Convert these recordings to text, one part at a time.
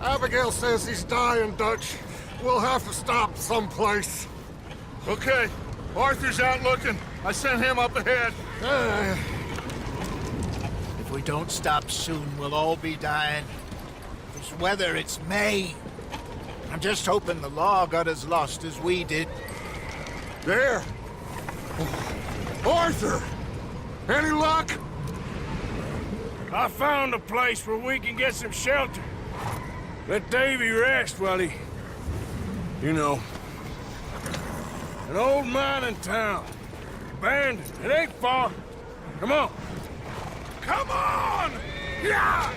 Abigail says he's dying, Dutch. We'll have to stop someplace. Okay. Arthur's out looking. I sent him up ahead. If we don't stop soon, we'll all be dying. This weather, it's May. I'm just hoping the law got as lost as we did. There! Arthur! Any luck? I found a place where we can get some shelter. Let Davy rest while he... You know. An old mining town. Abandoned. It ain't far. Come on. Come on! Yeah!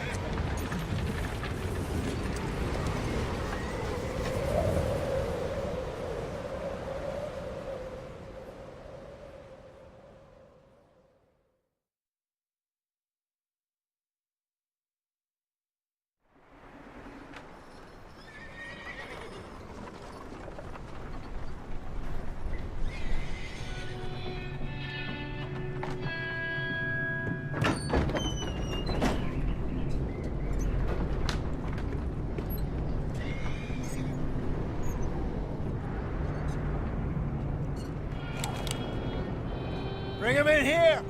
Bring him in here!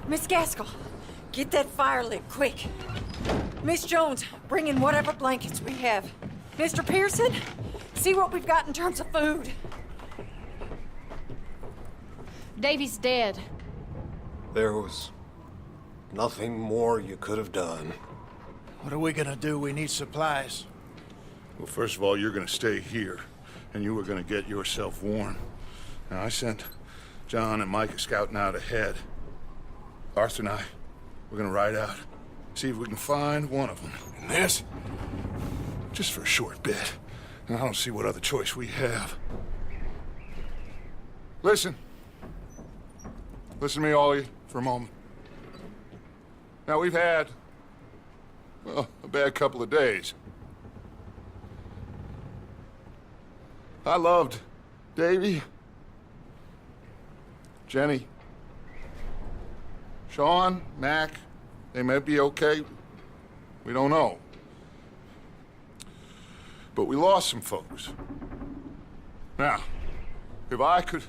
Miss Gaskell, get that fire lit, quick. Miss Jones, bring in whatever blankets we have. Mr. Pearson, see what we've got in terms of food. Davy's dead. There was nothing more you could have done. What are we gonna do? We need supplies. Well, first of all, you're gonna stay here, and you were gonna get yourself warm. Now, I sent John and Micah scouting out ahead. Arthur and I, we're gonna ride out, see if we can find one of them. And this, just for a short bit. And I don't see what other choice we have. Listen. Listen to me, all of you, for a moment. Now, we've had, well, a bad couple of days. I loved Davy, Jenny, Sean, Mac. They may be okay. We don't know. But we lost some folks. Now, if I could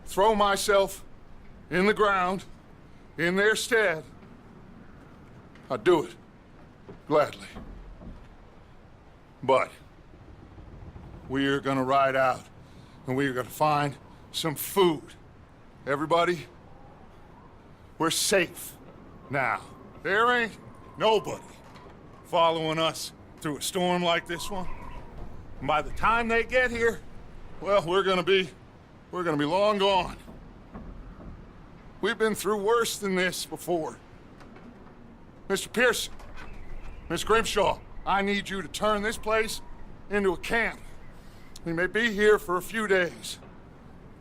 throw myself in the ground, in their stead, I'd do it, gladly. But we are gonna ride out, and we are gonna find some food. Everybody, we're safe now. There ain't nobody following us through a storm like this one. And by the time they get here, well, we're gonna be long gone. We've been through worse than this before. Mr. Pearson, Miss Grimshaw, I need you to turn this place into a camp. We may be here for a few days.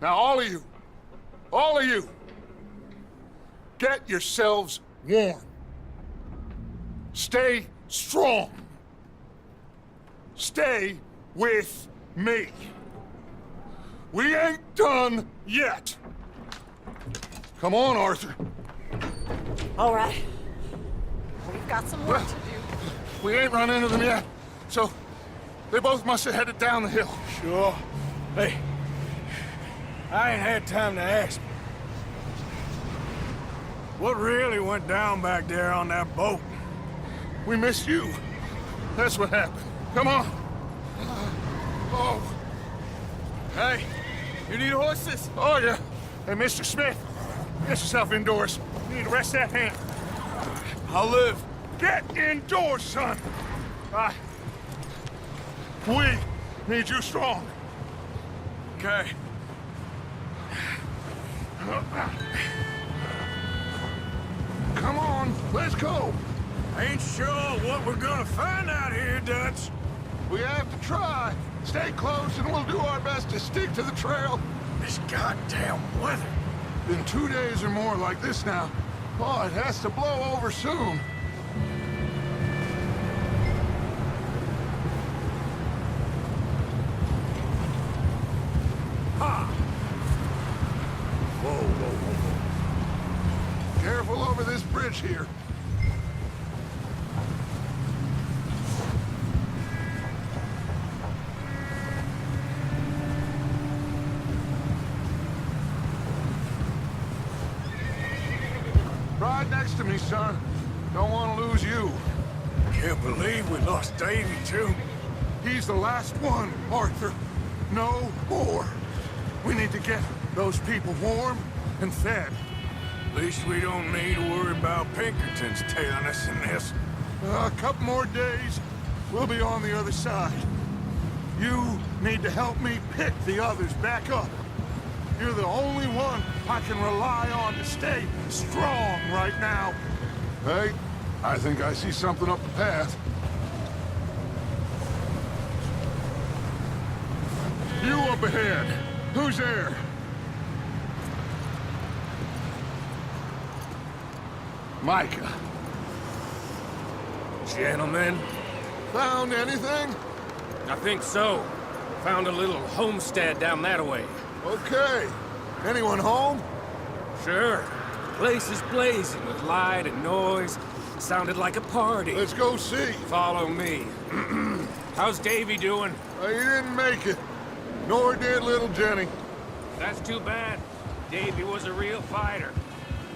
Now, all of you, get yourselves warm. Stay strong. Stay with me. We ain't done yet. Come on, Arthur. All right. We've got some work to do. We ain't run into them yet, so they both must have headed down the hill. Sure. Hey, I ain't had time to ask. What really went down back there on that boat? We missed you. That's what happened. Come on. Oh. Hey, you need horses? Oh, yeah. Hey, Mr. Smith, get yourself indoors. You need to rest that hand. I'll live. Get indoors, son. We need you strong. Okay. Come on, let's go. Ain't sure what we're gonna find out here, Dutch. We have to try. Stay close and we'll do our best to stick to the trail. This goddamn weather. Been 2 days or more like this now. Oh, it has to blow over soon. Whoa, whoa, whoa, whoa. Careful over this bridge here. Right next to me, son. Don't want to lose you. Can't believe we lost Davy, too. He's the last one, Arthur. No more. We need to get those people warm and fed. At least we don't need to worry about Pinkertons tailing us in this. A couple more days, we'll be on the other side. You need to help me pick the others back up. You're the only one I can rely on to stay strong right now. Hey, I think I see something up the path. You up ahead. Who's there? Micah. Gentlemen, Found anything? I think so. Found a little homestead down that way. Okay. Anyone home? Sure. Place is blazing with light and noise. Sounded like a party. Let's go see. Follow me. How's Davy doing? He didn't make it. Nor did little Jenny. That's too bad. Davy was a real fighter.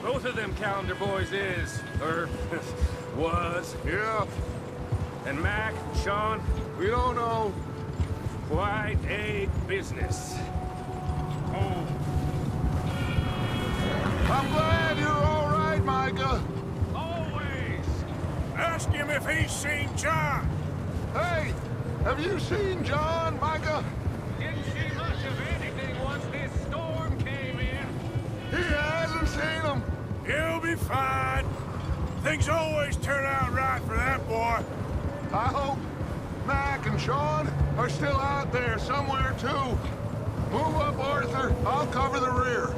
Both of them calendar boys is, or was. Yeah, And Mac, Sean, we don't know. quite a business. Oh, I'm glad you're all right, Micah. always! Ask him if he's seen John. Hey, have you seen John, Micah? Didn't see much of anything once this storm came in. He hasn't seen him. He'll be fine. Things always turn out right for that boy. I hope Mac and Sean are still out there somewhere, too. Move up, Arthur. I'll cover the rear.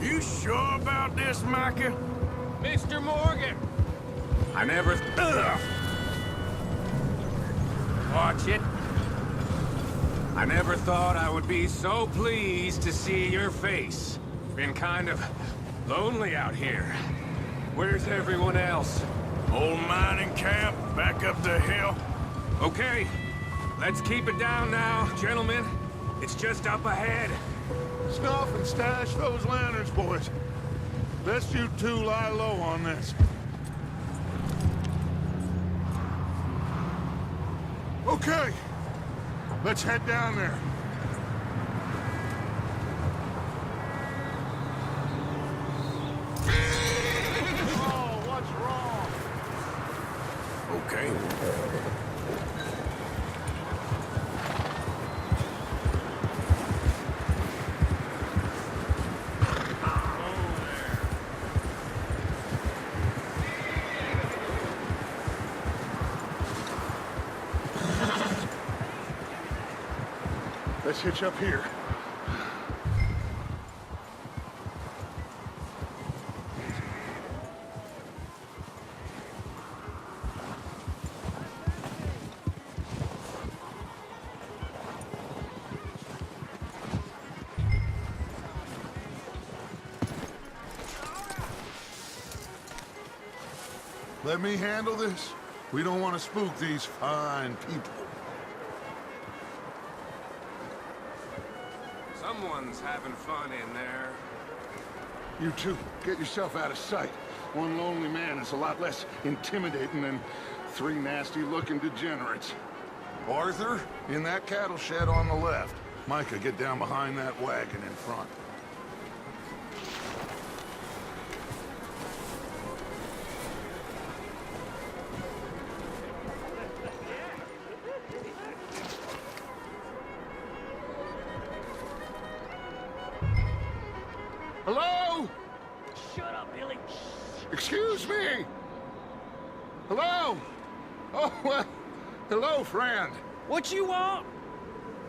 You sure about this, Micah? Mr. Morgan! I never... Watch it. I never thought I would be so pleased to see your face. Been kind of lonely out here. Where's everyone else? Old mining camp, back up the hill. Okay, let's keep it down now, gentlemen. It's just up ahead. Snuff and stash those lanterns, boys. Best you two lie low on this. Okay, let's head down there. Oh, what's wrong? Okay. Let's hitch up here. Let me handle this. We don't want to spook these fine people. Someone's having fun in there. You two, get yourself out of sight. One lonely man is a lot less intimidating than three nasty-looking degenerates. Arthur, in that cattle shed on the left. Micah, get down behind that wagon in front. Hello? Shut up, Billy. Excuse me? Hello? Oh, well, hello, friend. What you want?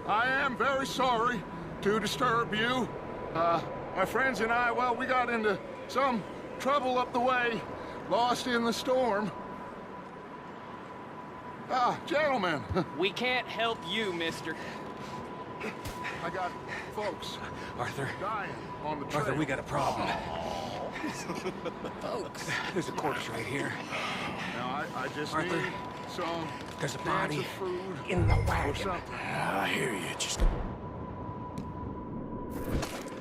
I am very sorry to disturb you. My friends and I, well, we got into some trouble up the way, lost in the storm. Gentlemen. We can't help you, mister. I got folks Arthur. dying on the trail. Arthur, we got a problem. Folks. There's a corpse right here. Now, I just Arthur, need some there's a cans body of food in the or wagon. something. I hear you. Just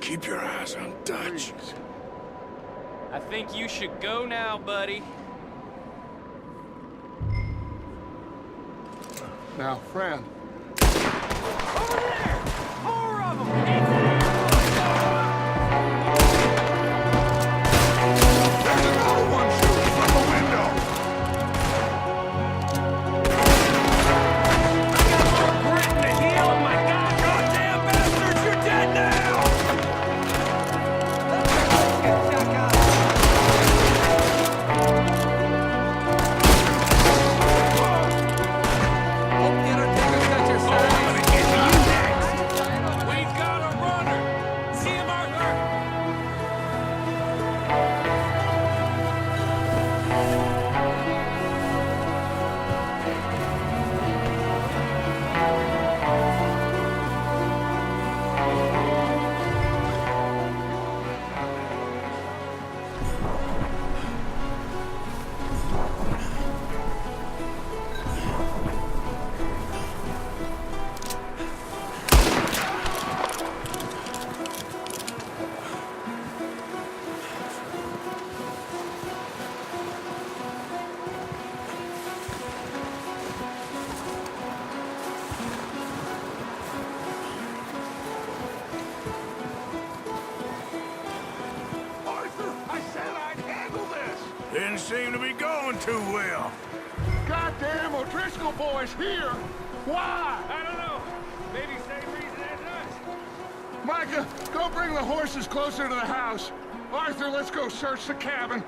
keep your eyes on Dutch. Please. I think you should go now, buddy. Now, friend. Over there! More of them! There's another one shooting from the window! Grit in the heel! Oh my God! Goddamn bastards! You're dead now! We've got a runner! See him, Arthur? Arthur, I said I'd handle this! Didn't seem to be going too well. Goddamn O'Driscoll boys here! Why? I don't know. Maybe same reason as us. Micah, go bring the horses closer to the house. Arthur, let's go search the cabin.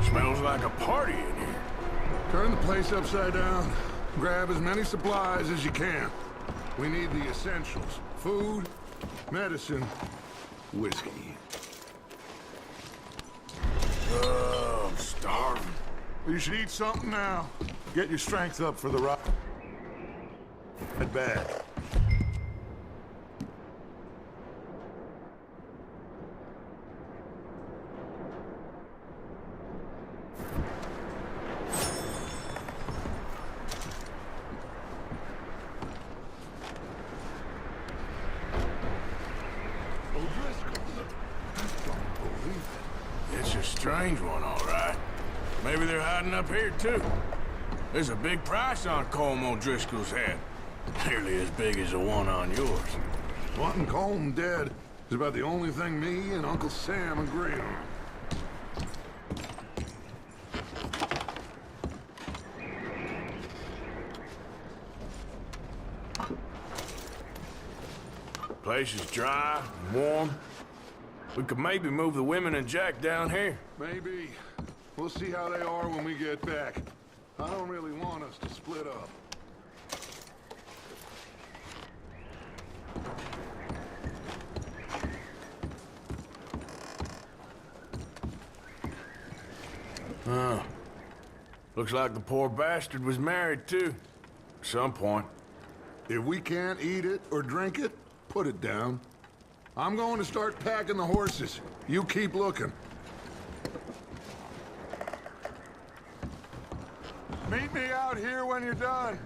Smells like a party in here. Turn the place upside down. Grab as many supplies as you can. We need the essentials. Food, medicine, whiskey. I'm starving. You should eat something now. Get your strength up for the ride back. It's a strange one, all right. Maybe they're hiding up here, too. There's a big price on Colm O'Driscoll's head. Nearly as big as the one on yours. Wanting Colm dead is about the only thing me and Uncle Sam agree on. Place is dry and warm. We could maybe move the women and Jack down here. Maybe. We'll see how they are when we get back. I don't really want us to split up. Oh. Looks like the poor bastard was married, too. At some point. If we can't eat it or drink it, put it down. I'm going to start packing the horses. You keep looking. Meet me out here when you're done.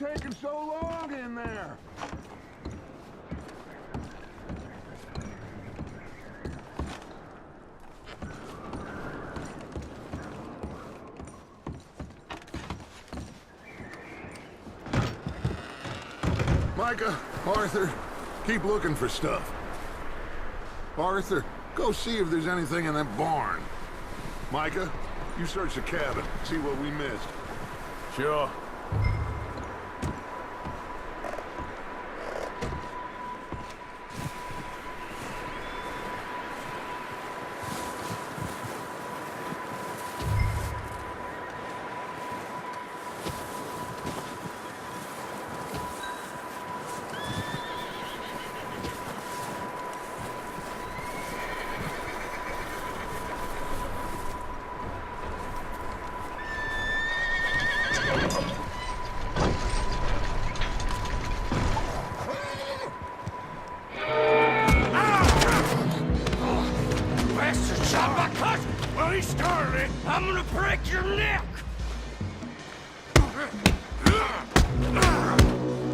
taking so long in there? Micah, Arthur, keep looking for stuff. Arthur, go see if there's anything in that barn. Micah, you search the cabin, see what we missed. Sure. I'm gonna break your neck!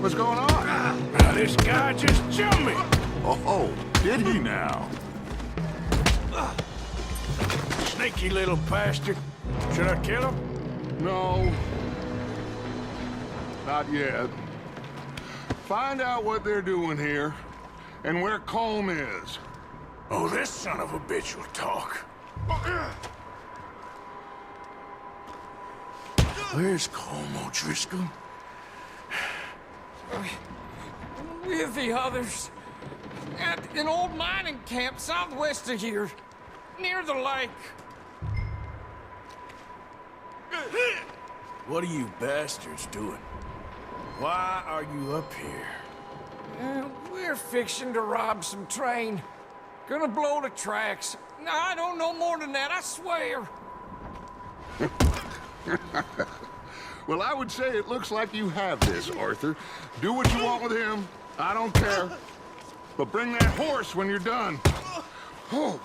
What's going on? Now, this guy just jumped me. Oh, did he now? Sneaky little bastard. Should I kill him? No. Not yet. Find out what they're doing here, and where Colm is. Oh, this son of a bitch will talk. Where's Colm O'Driscoll? With the others. At an old mining camp southwest of here. Near the lake. What are you bastards doing? Why are you up here? We're fixing to rob some train. Gonna blow the tracks. No, I don't know more than that, I swear. Well, I would say it looks like you have this, Arthur. Do what you want with him. I don't care. But bring that horse when you're done. Oh.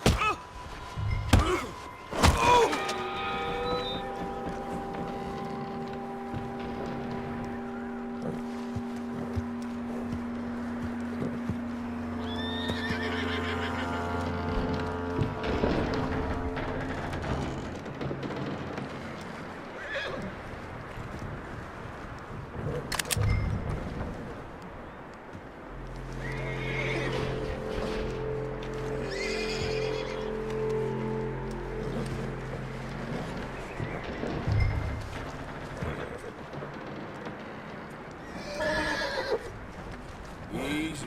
Easy.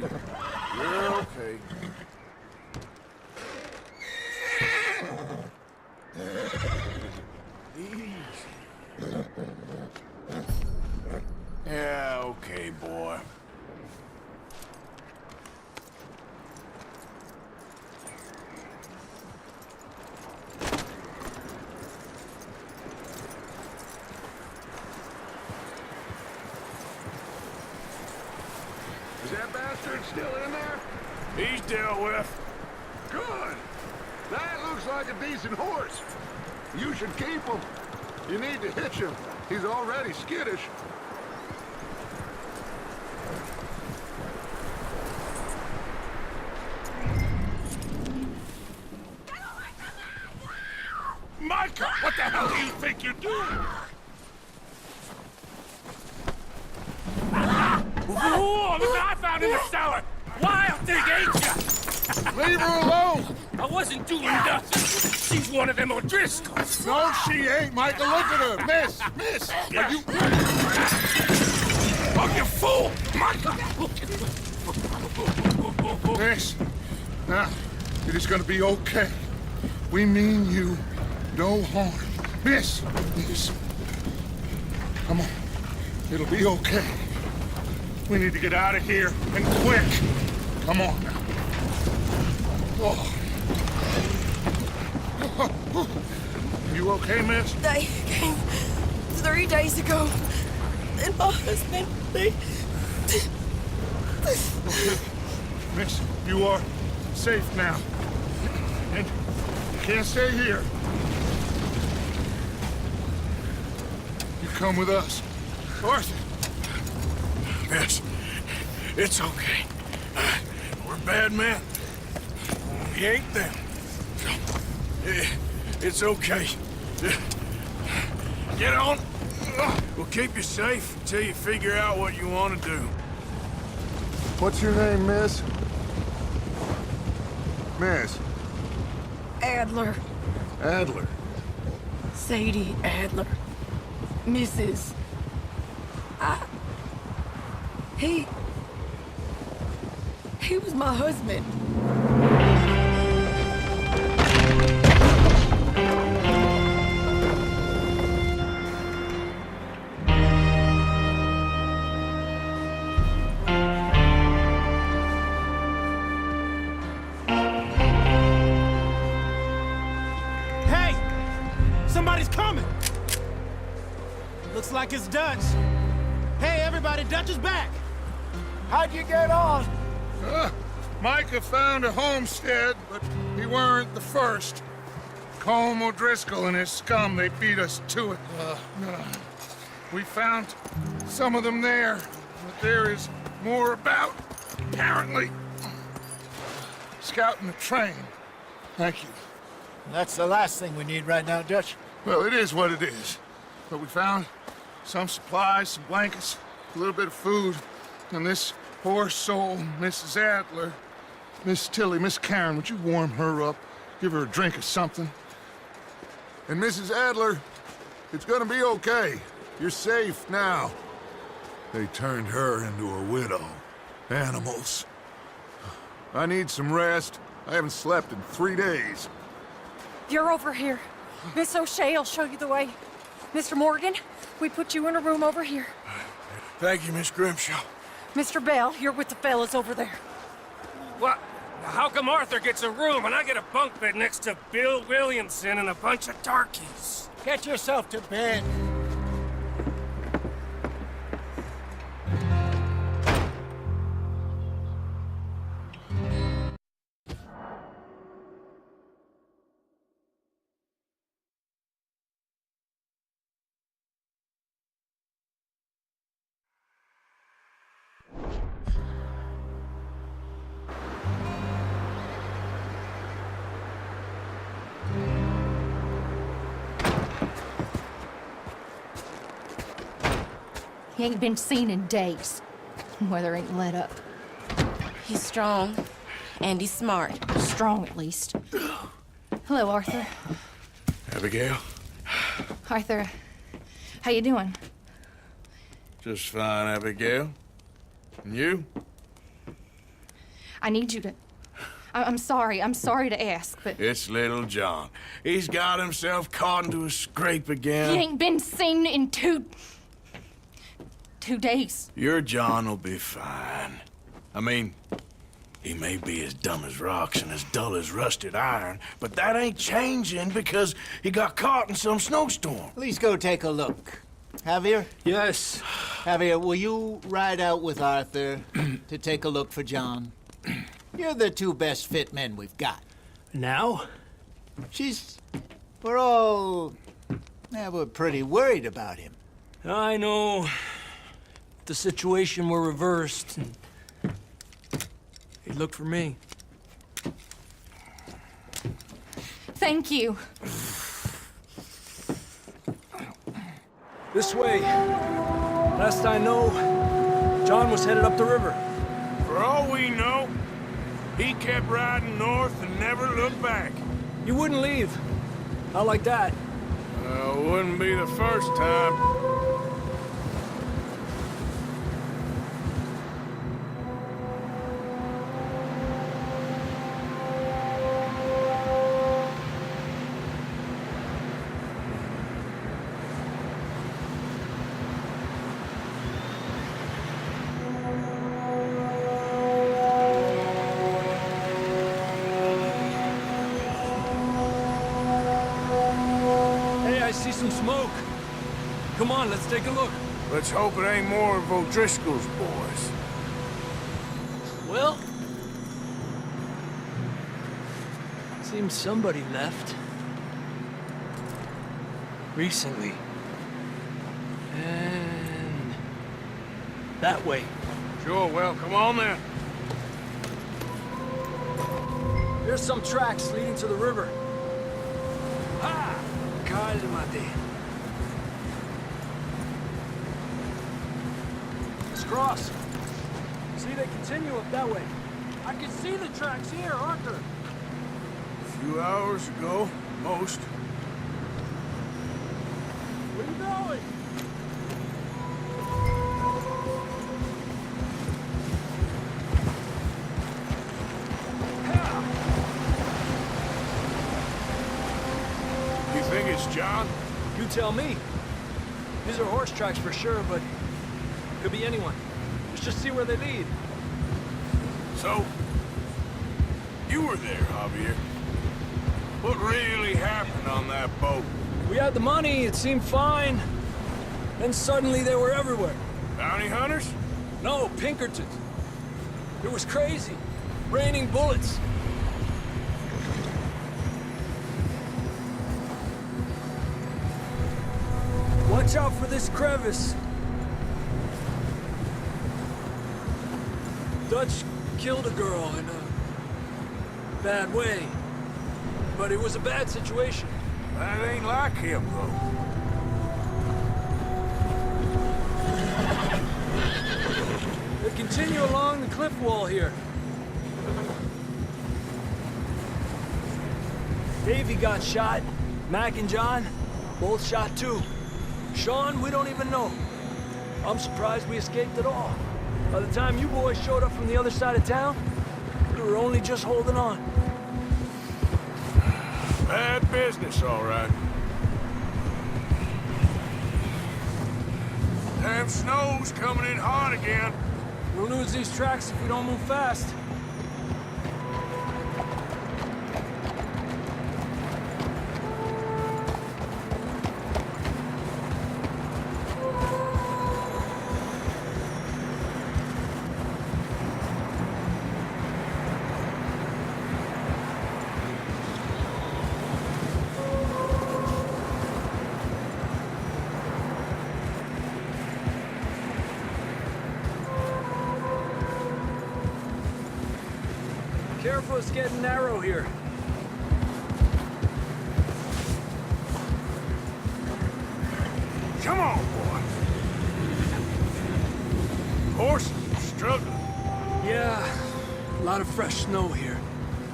You're okay. Easy. Yeah, okay, boy. Is that bastard still in there? He's dealt with. Good. That looks like a decent horse. You should keep him. You need to hitch him. He's already skittish. Micah, what the hell do you think you're doing? Whoa, look what I found in the cellar! Wild thing, ain't ya? Leave her alone! I wasn't doing nothing. She's one of them O'Driscolls. No, she ain't, Micah. Look at her. Miss, are you... Oh, you fool! Micah! Miss, now, it is gonna be okay. We mean you no harm. Miss. Come on. It'll be okay. We need to get out of here, and quick. Come on now. Oh. You okay, miss? They came 3 days ago. And my husband, they... Miss, you are safe now. And you can't stay here. You come with us. Arthur, Miss, it's okay. We're bad men. We ain't them. It's okay. Get on. We'll keep you safe until you figure out what you want to do. What's your name, miss? Miss? Adler. Adler. Sadie Adler. Mrs. He was my husband. Hey! Somebody's coming! Looks like it's Dutch. Hey, everybody, Dutch is back! How'd you get on? Micah found a homestead, but he weren't the first. Colm O'Driscoll and his scum, they beat us to it. We found some of them there, but there is more about, apparently. Scouting the train. Thank you. That's the last thing we need right now, Dutch. Well, it is what it is. But we found some supplies, some blankets, a little bit of food, and this poor soul, Mrs. Adler, Miss Tilly, Miss Karen, would you warm her up? Give her a drink or something? And Mrs. Adler, it's gonna be okay. You're safe now. They turned her into a widow. Animals. I need some rest. I haven't slept in 3 days. You're over here. Miss O'Shea will show you the way. Mr. Morgan, we put you in a room over here. Thank you, Miss Grimshaw. Mr. Bell, you're with the fellas over there. What? How come Arthur gets a room and I get a bunk bed next to Bill Williamson and a bunch of darkies? Get yourself to bed. He ain't been seen in days. Weather ain't let up. He's strong, and he's smart. Strong, at least. Hello, Arthur. Abigail? Arthur, how you doing? Just fine, Abigail. And you? I need you to... I'm sorry to ask, but... It's little John. He's got himself caught into a scrape again. He ain't been seen in 2 days. Your John will be fine. I mean, he may be as dumb as rocks and as dull as rusted iron, but that ain't changing because he got caught in some snowstorm. Please go take a look. Javier? Yes. Javier, will you ride out with Arthur to take a look for John? You're the 2 best fit men we've got. Now? We're pretty worried about him. I know. If the situation were reversed, and he'd look for me. Thank you. This way. Last I know, John was headed up the river. For all we know, he kept riding north and never looked back. You wouldn't leave. Not like that. Wouldn't be the first time. I see some smoke. Come on, let's take a look. Let's hope it ain't more of O'Driscoll's boys. Well, seems somebody left. Recently. And That way. Sure, well, come on then. There's some tracks leading to the river. Ha! Cálmate. Let's cross. See, they continue up that way. I can see the tracks here, Arthur. A few hours ago, most. Where are you going? You think it's John? You tell me. These are horse tracks for sure, but could be anyone. Let's just see where they lead. So, you were there, Javier. What really happened on that boat? We had the money, it seemed fine. Then suddenly they were everywhere. Bounty hunters? No, Pinkertons. It was crazy. Raining bullets. Watch out for this crevice. Dutch killed a girl in a bad way. But it was a bad situation. That ain't like him, though. They continue along the cliff wall here. Davey got shot. Mac and John, both shot too. Sean, we don't even know. I'm surprised we escaped at all. By the time you boys showed up from the other side of town, we were only just holding on. Bad business, all right. Damn snow's coming in hot again. We'll lose these tracks if we don't move fast. Careful, it's getting narrow here. Come on, boy. Horses are struggling. Yeah, a lot of fresh snow here.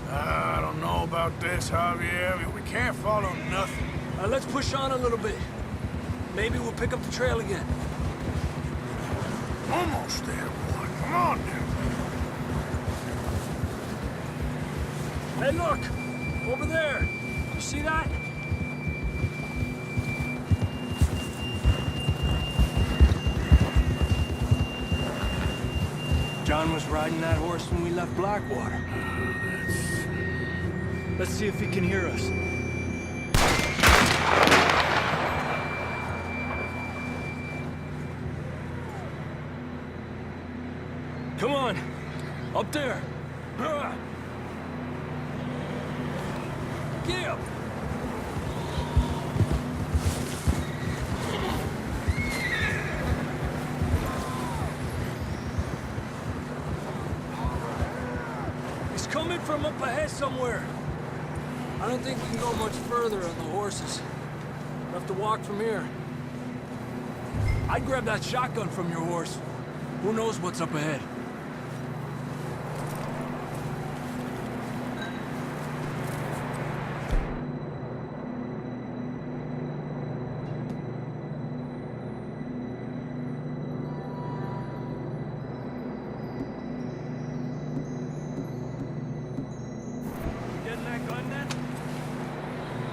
I don't know about this, Javier. We can't follow nothing. Let's push on a little bit. Maybe we'll pick up the trail again. Almost there, boy. Come on now. Hey, look! Over there! You see that? John was riding that horse when we left Blackwater. Let's see if he can hear us. Come on! Up there! Get up! He's coming from up ahead somewhere. I don't think we can go much further on the horses. We'll have to walk from here. I'd grab that shotgun from your horse. Who knows what's up ahead?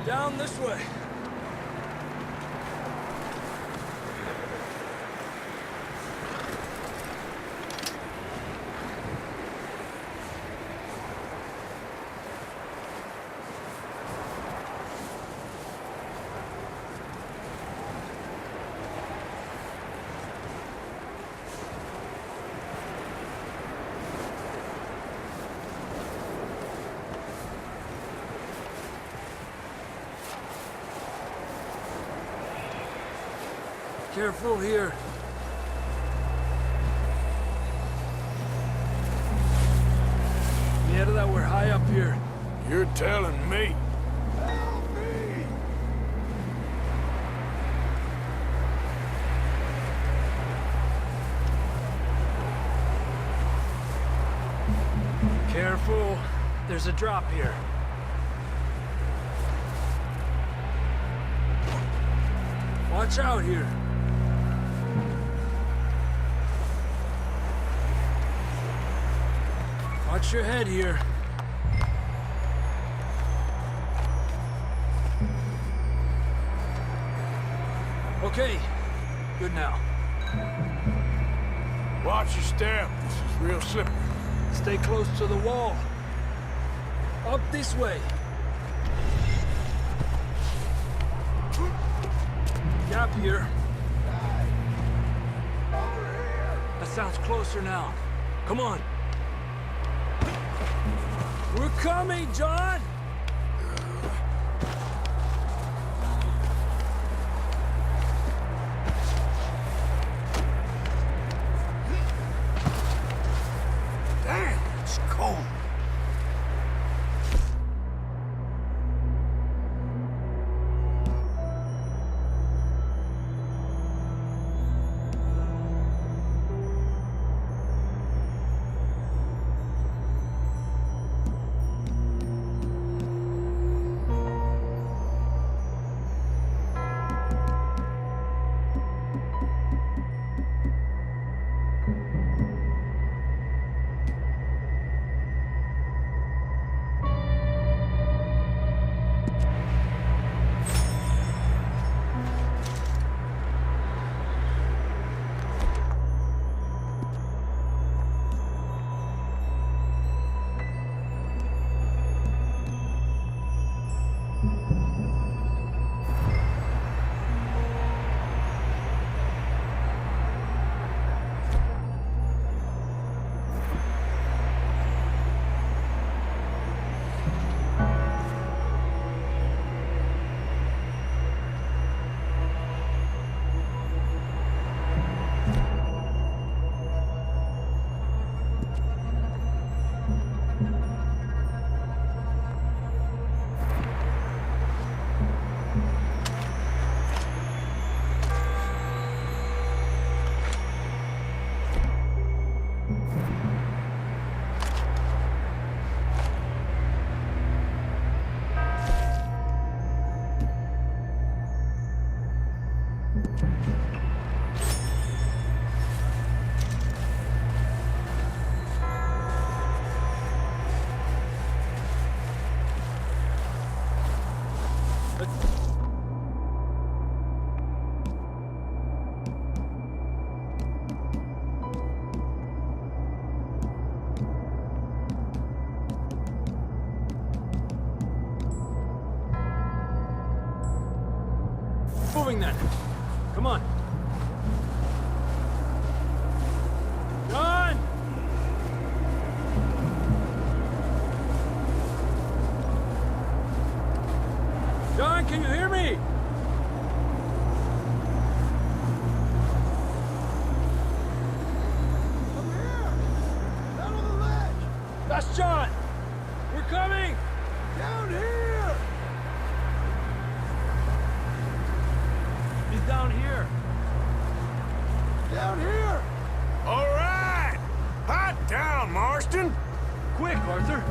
Down this way. Careful here. headed that we're high up here. You're telling me. Careful. There's a drop here. Watch out here. Watch your head here. Okay. Good now. Watch your step. This is real slippery. Stay close to the wall. Up this way. Gap here. That sounds closer now. Come on. We're coming, John! Damn, it's cold. Moving then. Come on. John! John, can you hear me? I'm here! Down on the ledge! That's John! We're coming! Down here! He's down here. Down here! All right! Hot down, Marston! Quick, Arthur.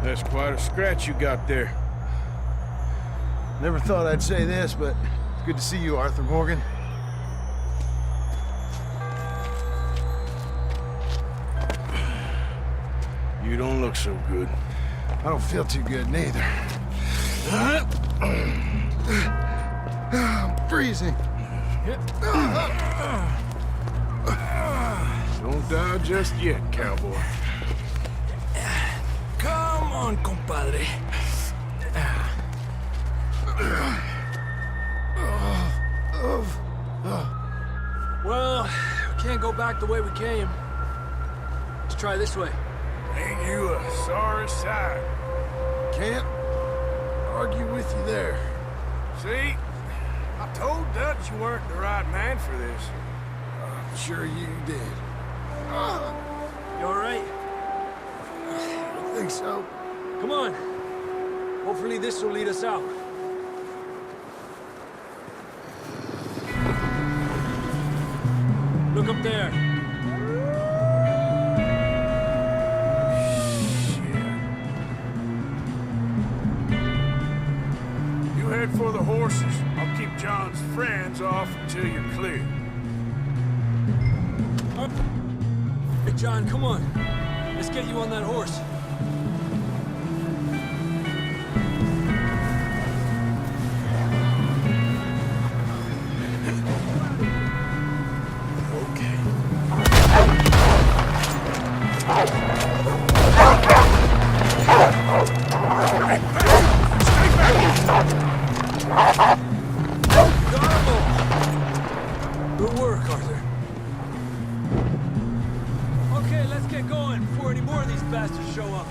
That's quite a scratch you got there. Never thought I'd say this, but it's good to see you, Arthur Morgan. You don't look so good. I don't feel too good, neither. I'm freezing. Don't die just yet, cowboy. Come on, compadre. Well, we can't go back the way we came. Let's try this way. Ain't you a sorry sight? Can't argue with you there. See? I told Dutch you weren't the right man for this. I'm sure you did. You all right? I don't think so. Come on. Hopefully this will lead us out. Look up there. You head for the horses. I'll keep John's friends off until you're clear. Hey, John, come on. Let's get you on that horse. Good work, Arthur. Okay, let's get going before any more of these bastards show up.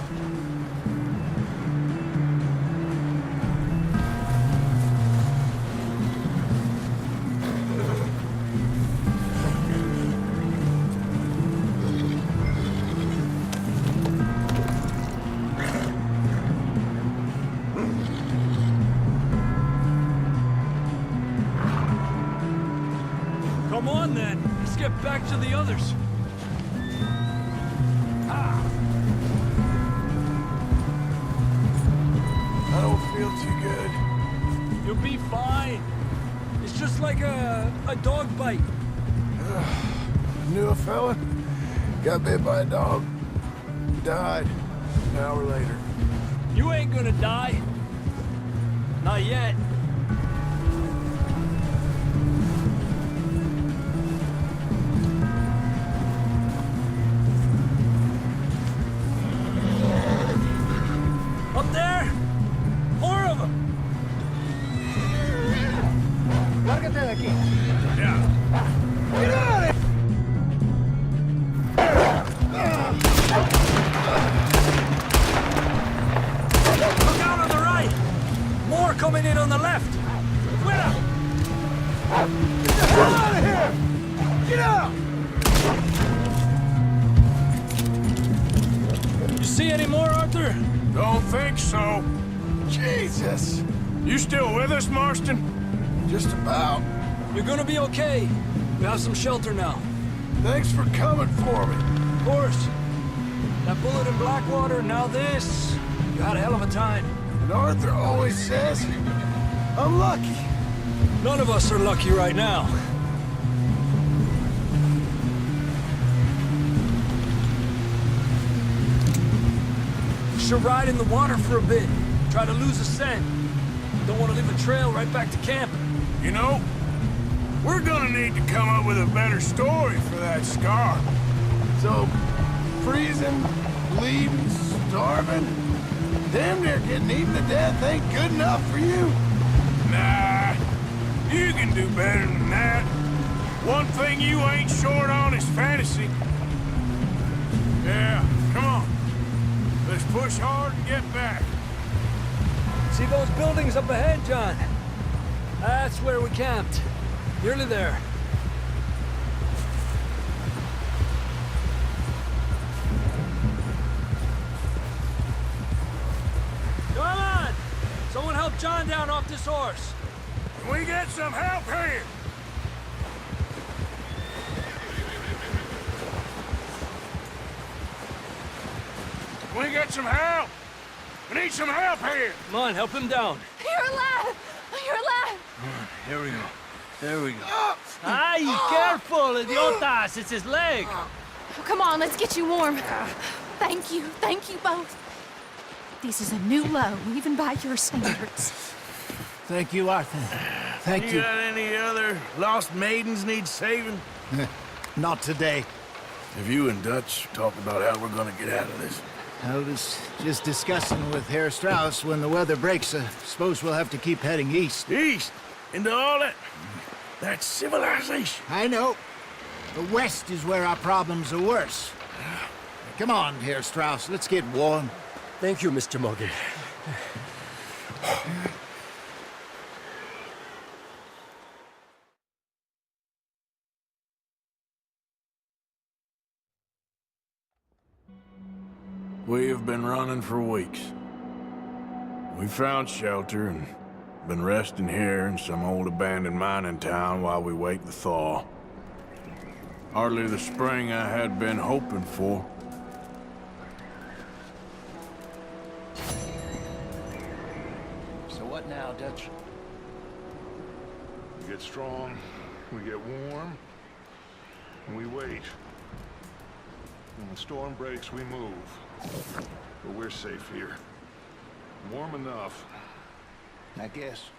Come on, then. Let's get back to the others. I don't feel too good. You'll be fine. It's just like a dog bite. Knew a fella, got bit by a dog, died an hour later. You ain't gonna die. Not yet. Up there? 4 of them. Lárgate de aquí. Yeah. Get out of here! Look out on the right. More coming in on the left. Fuera! Get the hell out of here! Get out! You see any more, Arthur? Don't think so. Jesus! You still with us, Marston? Just about. You're gonna be okay. We have some shelter now. Thanks for coming for me. Of course. That bullet in Blackwater, now this. You had a hell of a time. And Arthur always says, I'm lucky. None of us are lucky right now. Should ride in the water for a bit. Try to lose a scent. Don't want to leave a trail right back to camp. You know, we're gonna need to come up with a better story for that scar. So, freezing, bleeding, starving, damn near getting eaten to death ain't good enough for you. Nah, you can do better than that. One thing you ain't short on is fantasy. Yeah, come on. Let's push hard and get back. See those buildings up ahead, John? That's where we camped. Nearly there. Come on! Someone help John down off this horse. Can we get some help here? Can we get some help? We need some help here. Come on, help him down. You're alive! You're alive! Here we go. There we go. Ay, careful, idiotas! It's his leg. Oh, come on, let's get you warm. Thank you both. This is a new low, even by your standards. Thank you, Arthur. Thank you. You got any other lost maidens need saving? Not today. Have you and Dutch talked about how we're gonna get out of this? I was just discussing with Herr Strauss when the weather breaks. Suppose we'll have to keep heading east. East? Into all that... That's civilization. I know. The west is where our problems are worse. Come on, Herr Strauss, let's get warm. Thank you, Mr. Morgan. We have been running for weeks. We found shelter and been resting here in some old abandoned mining town while we wait the thaw. Hardly the spring I had been hoping for. So what now, Dutch? We get strong, we get warm, and we wait. When the storm breaks, we move. But we're safe here. Warm enough. I guess.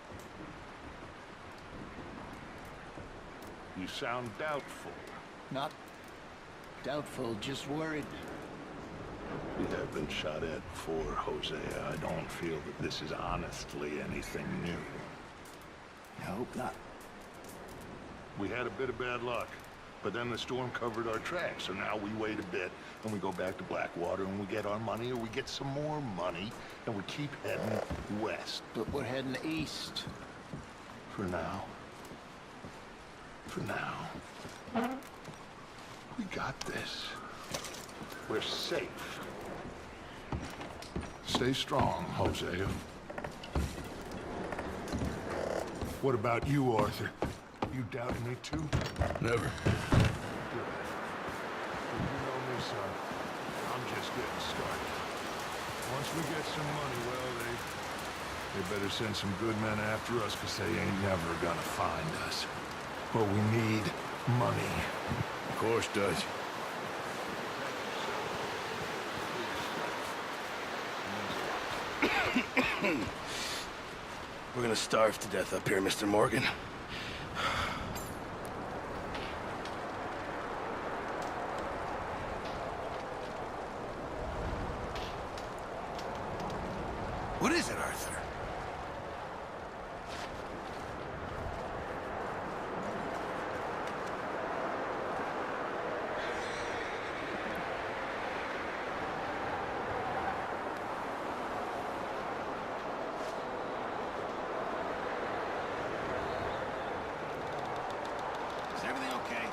You sound doubtful. Not doubtful, just worried. We have been shot at before, Hosea. I don't feel that this is honestly anything new. I hope not. We had a bit of bad luck, but then the storm covered our tracks, so now we wait a bit, and we go back to Blackwater, and we get our money, or we get some more money, and we keep heading west. But we're heading east. For now. For now. We got this. We're safe. Stay strong, Hosea. What about you, Arthur? You doubting me too? Never. Good. Well, you know me, son. I'm just getting started. Once we get some money, well, they better send some good men after us, because they ain't never gonna find us. But we need money. Of course, Dutch. We're gonna starve to death up here, Mr. Morgan. What is it, Arthur? Is everything okay?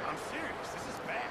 I'm serious. This is bad.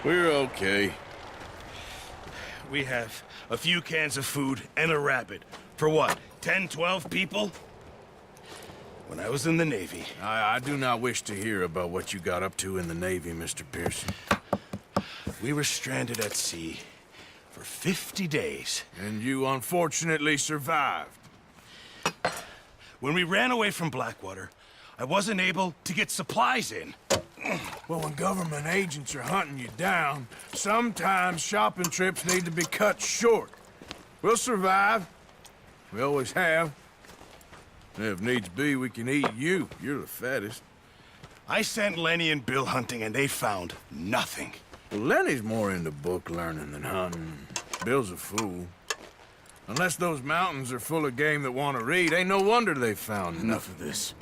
We're okay. We have a few cans of food and a rabbit. For what, 10, 12 people? When I was in the Navy... I do not wish to hear about what you got up to in the Navy, Mr. Pearson. We were stranded at sea for 50 days. And you unfortunately survived. When we ran away from Blackwater, I wasn't able to get supplies in. Well, when government agents are hunting you down, sometimes shopping trips need to be cut short. We'll survive. We always have. And if needs be, we can eat you. You're the fattest. I sent Lenny and Bill hunting, and they found nothing. Well, Lenny's more into book learning than hunting. Bill's a fool. Unless those mountains are full of game that want to read, ain't no wonder they found Enough of this.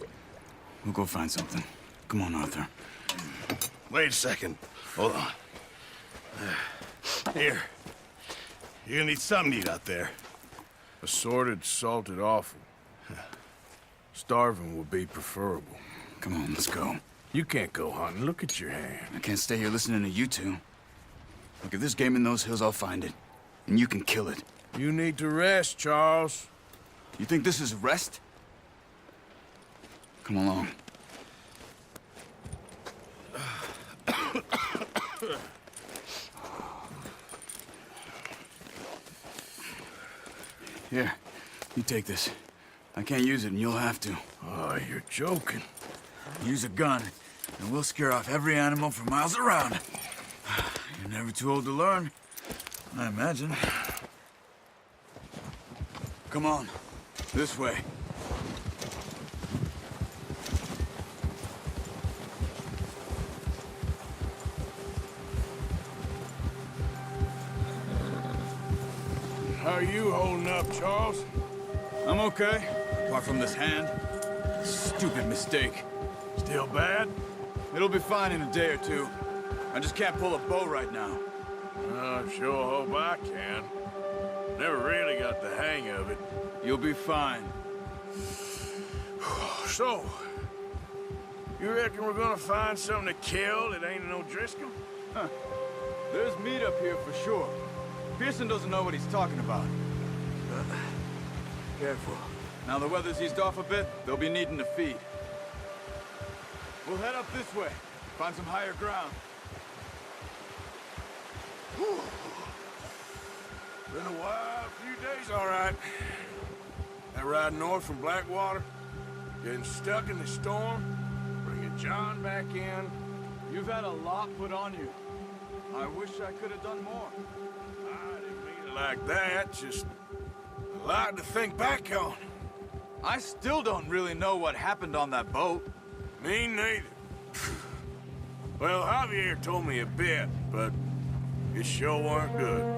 We'll go find something. Come on, Arthur. Wait a second. Hold on. Here. You're gonna need something to eat out there. Assorted, salted offal. Starving would be preferable. Come on, let's go. You can't go hunting. Look at your hand. I can't stay here listening to you two. Look, if there's game in those hills, I'll find it. And you can kill it. You need to rest, Charles. You think this is rest? Come along. Here, you take this. I can't use it, and you'll have to. Oh, you're joking. Use a gun, and we'll scare off every animal for miles around. You're never too old to learn, I imagine. Come on, this way. How are you holding up, Charles? I'm okay, apart from this hand. Stupid mistake. Still bad? It'll be fine in a day or two. I just can't pull a bow right now. I sure hope I can. Never really got the hang of it. You'll be fine. So, you reckon we're gonna find something to kill that ain't no Driscoll? Huh. There's meat up here for sure. Pearson doesn't know what he's talking about. Careful. Now the weather's eased off a bit, they'll be needing to feed. We'll head up this way, find some higher ground. Whew. Been a wild few days, all right. That ride north from Blackwater, getting stuck in the storm, bringing John back in. You've had a lot put on you. I wish I could have done more. I didn't mean it like that, just a lot to think back on. I still don't really know what happened on that boat. Me neither. Well, Javier told me a bit, but it sure weren't good.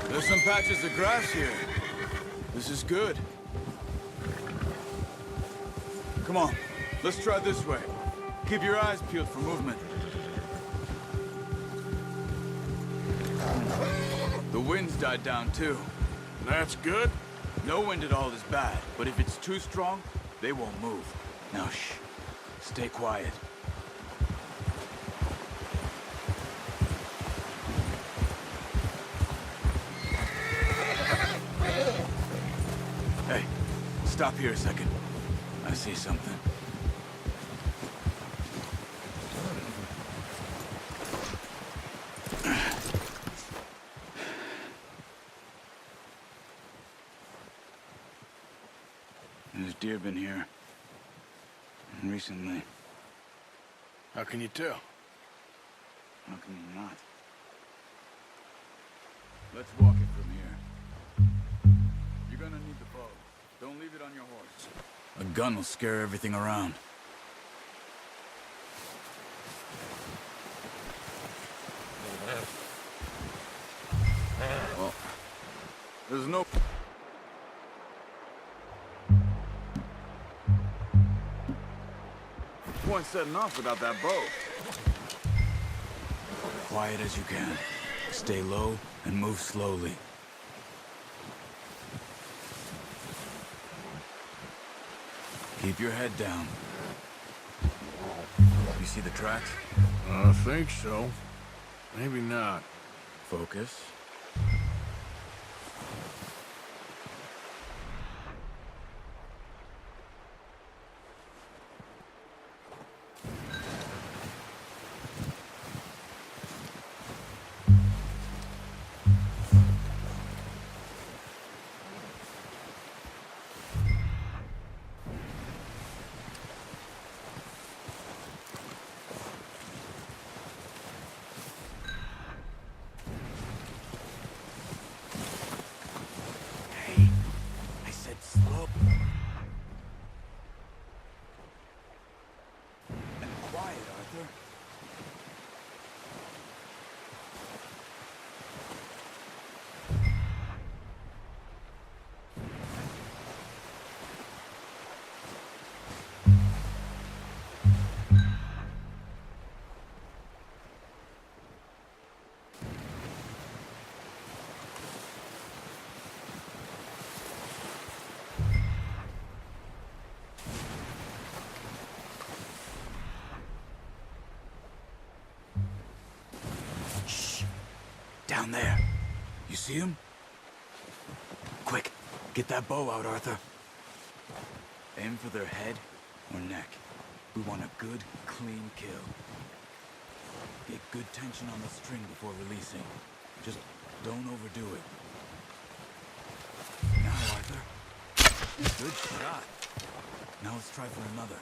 There's some patches of grass here. This is good. Come on, let's try this way. Keep your eyes peeled for movement. The wind's died down too. That's good. No wind at all is bad, but if it's too strong, they won't move. Now shh, stay quiet. Hey, stop here a second. I see something. There's deer been here. Recently. How can you tell? How can you not? Let's walk it from here. You're gonna need the bow. Don't leave it on your horse. A gun will scare everything around. Well, there's no... point setting off without that bow. Quiet as you can. Stay low and move slowly. Keep your head down. You see the tracks? I think so. Maybe not. Focus. Slow. And quiet, Arthur. Down there. You see him? Quick, get that bow out, Arthur. Aim for their head or neck. We want a good, clean kill. Get good tension on the string before releasing. Just don't overdo it. Now, Arthur. Good shot. Now let's try for another.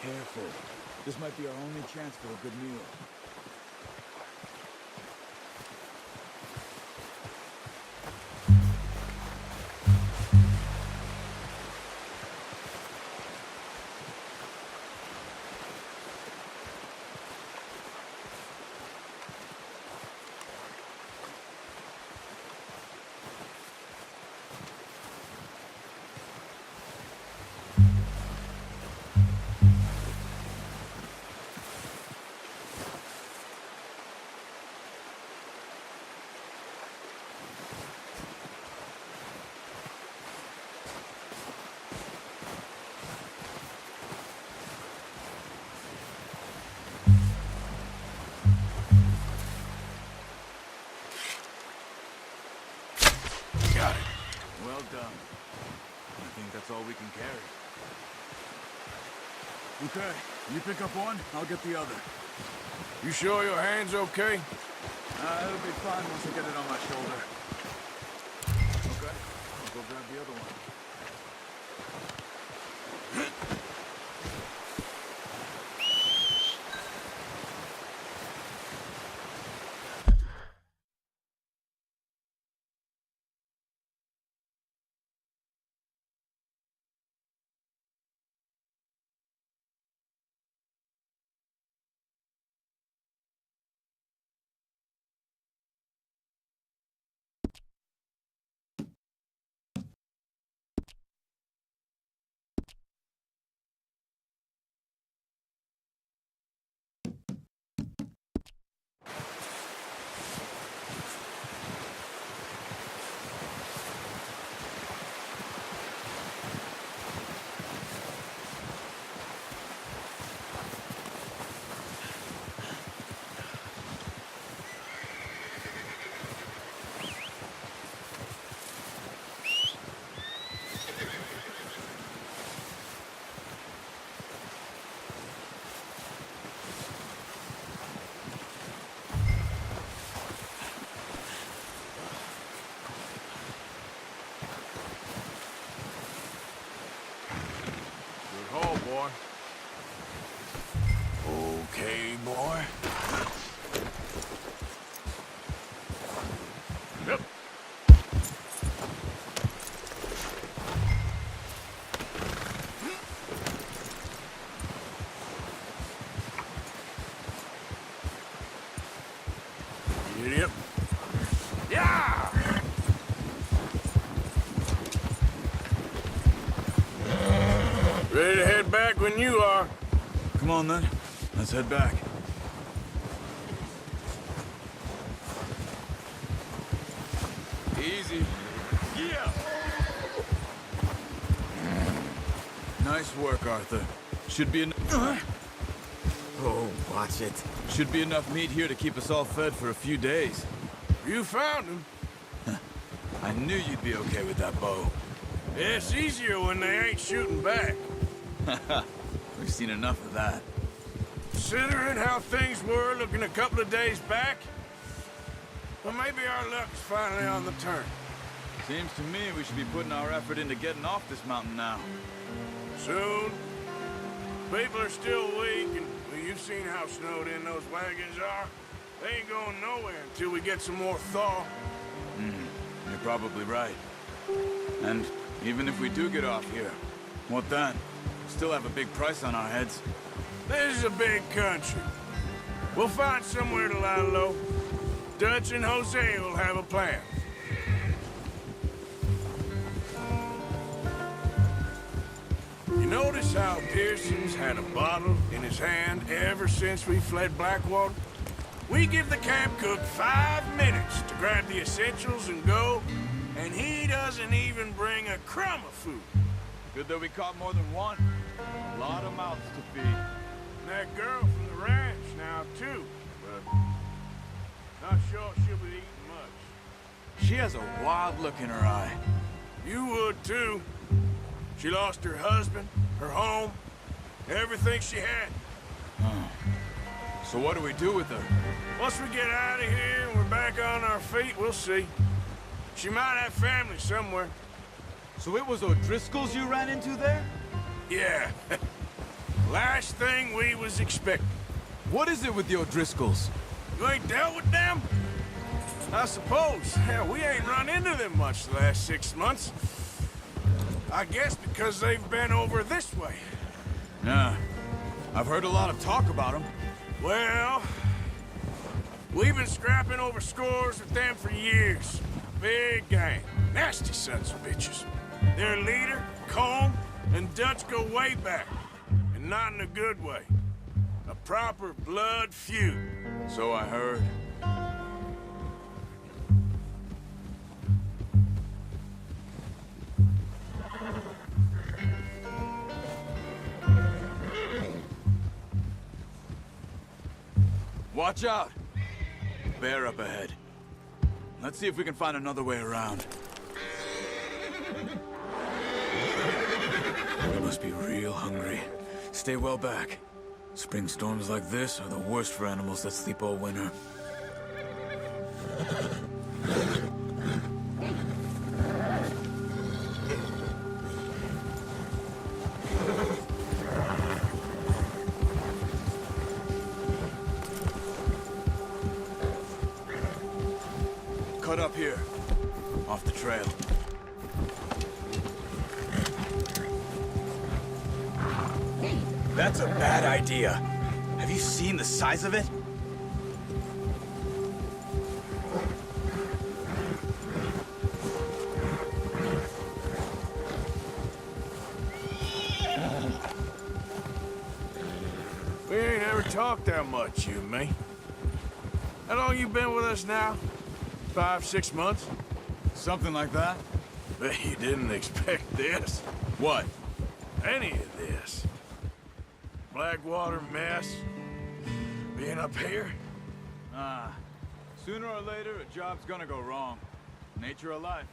Careful. This might be our only chance for a good meal. Got it. Well done. I think that's all we can carry. Okay, you pick up one, I'll get the other. You sure your hand's okay? It'll be fine once I get it on my shoulder. Okay, I'll go grab the other one. boy. Okay, boy. Yep. Yep. Yeah! Ready to head back when you are. Come on, then. Let's head back. Easy. Yeah. Nice work, Arthur. Should be Oh, watch it. Should be enough meat here to keep us all fed for a few days. You found him. I knew you'd be okay with that bow. It's easier when they ain't shooting back. We've seen enough of that. Considering how things were looking a couple of days back, well, maybe our luck's finally on the turn. Seems to me we should be putting our effort into getting off this mountain now. Soon. People are still weak, and well, you've seen how snowed in those wagons are. They ain't going nowhere until we get some more thaw. You're probably right. And even if we do get off here, what then? Still have a big price on our heads. This is a big country. We'll find somewhere to lie low. Dutch and Jose will have a plan. You notice how Pearson's had a bottle in his hand ever since we fled Blackwater? We give the camp cook 5 minutes to grab the essentials and go, and he doesn't even bring a crumb of food. Good that we caught more than one. A lot of mouths to feed. And that girl from the ranch now, too, but not sure she'll be eating much. She has a wild look in her eye. You would, too. She lost her husband, her home, everything she had. So what do we do with her? Once we get out of here and we're back on our feet, we'll see. She might have family somewhere. So it was O'Driscoll's you ran into there? Yeah. Last thing we was expecting. What is it with the O'Driscolls? You ain't dealt with them? I suppose. Hell, we ain't run into them much the last 6 months. I guess because they've been over this way. Yeah. I've heard a lot of talk about them. Well, we've been scrapping over scores with them for years. Big gang. Nasty sons of bitches. Their leader, Colm, and Dutch go way back. And not in a good way. A proper blood feud. So I heard. Watch out! Bear up ahead. Let's see if we can find another way around. We must be real hungry. Stay well back. Spring storms like this are the worst for animals that sleep all winter. Cut up here, off the trail. That's a bad idea. Have you seen the size of it? We ain't ever talked that much, you and me. How long you been with us now? 5, 6 months? Something like that? Bet you didn't expect this. What? Any of this. Blackwater mess. Being up here. Sooner or later, a job's gonna go wrong. Nature of life.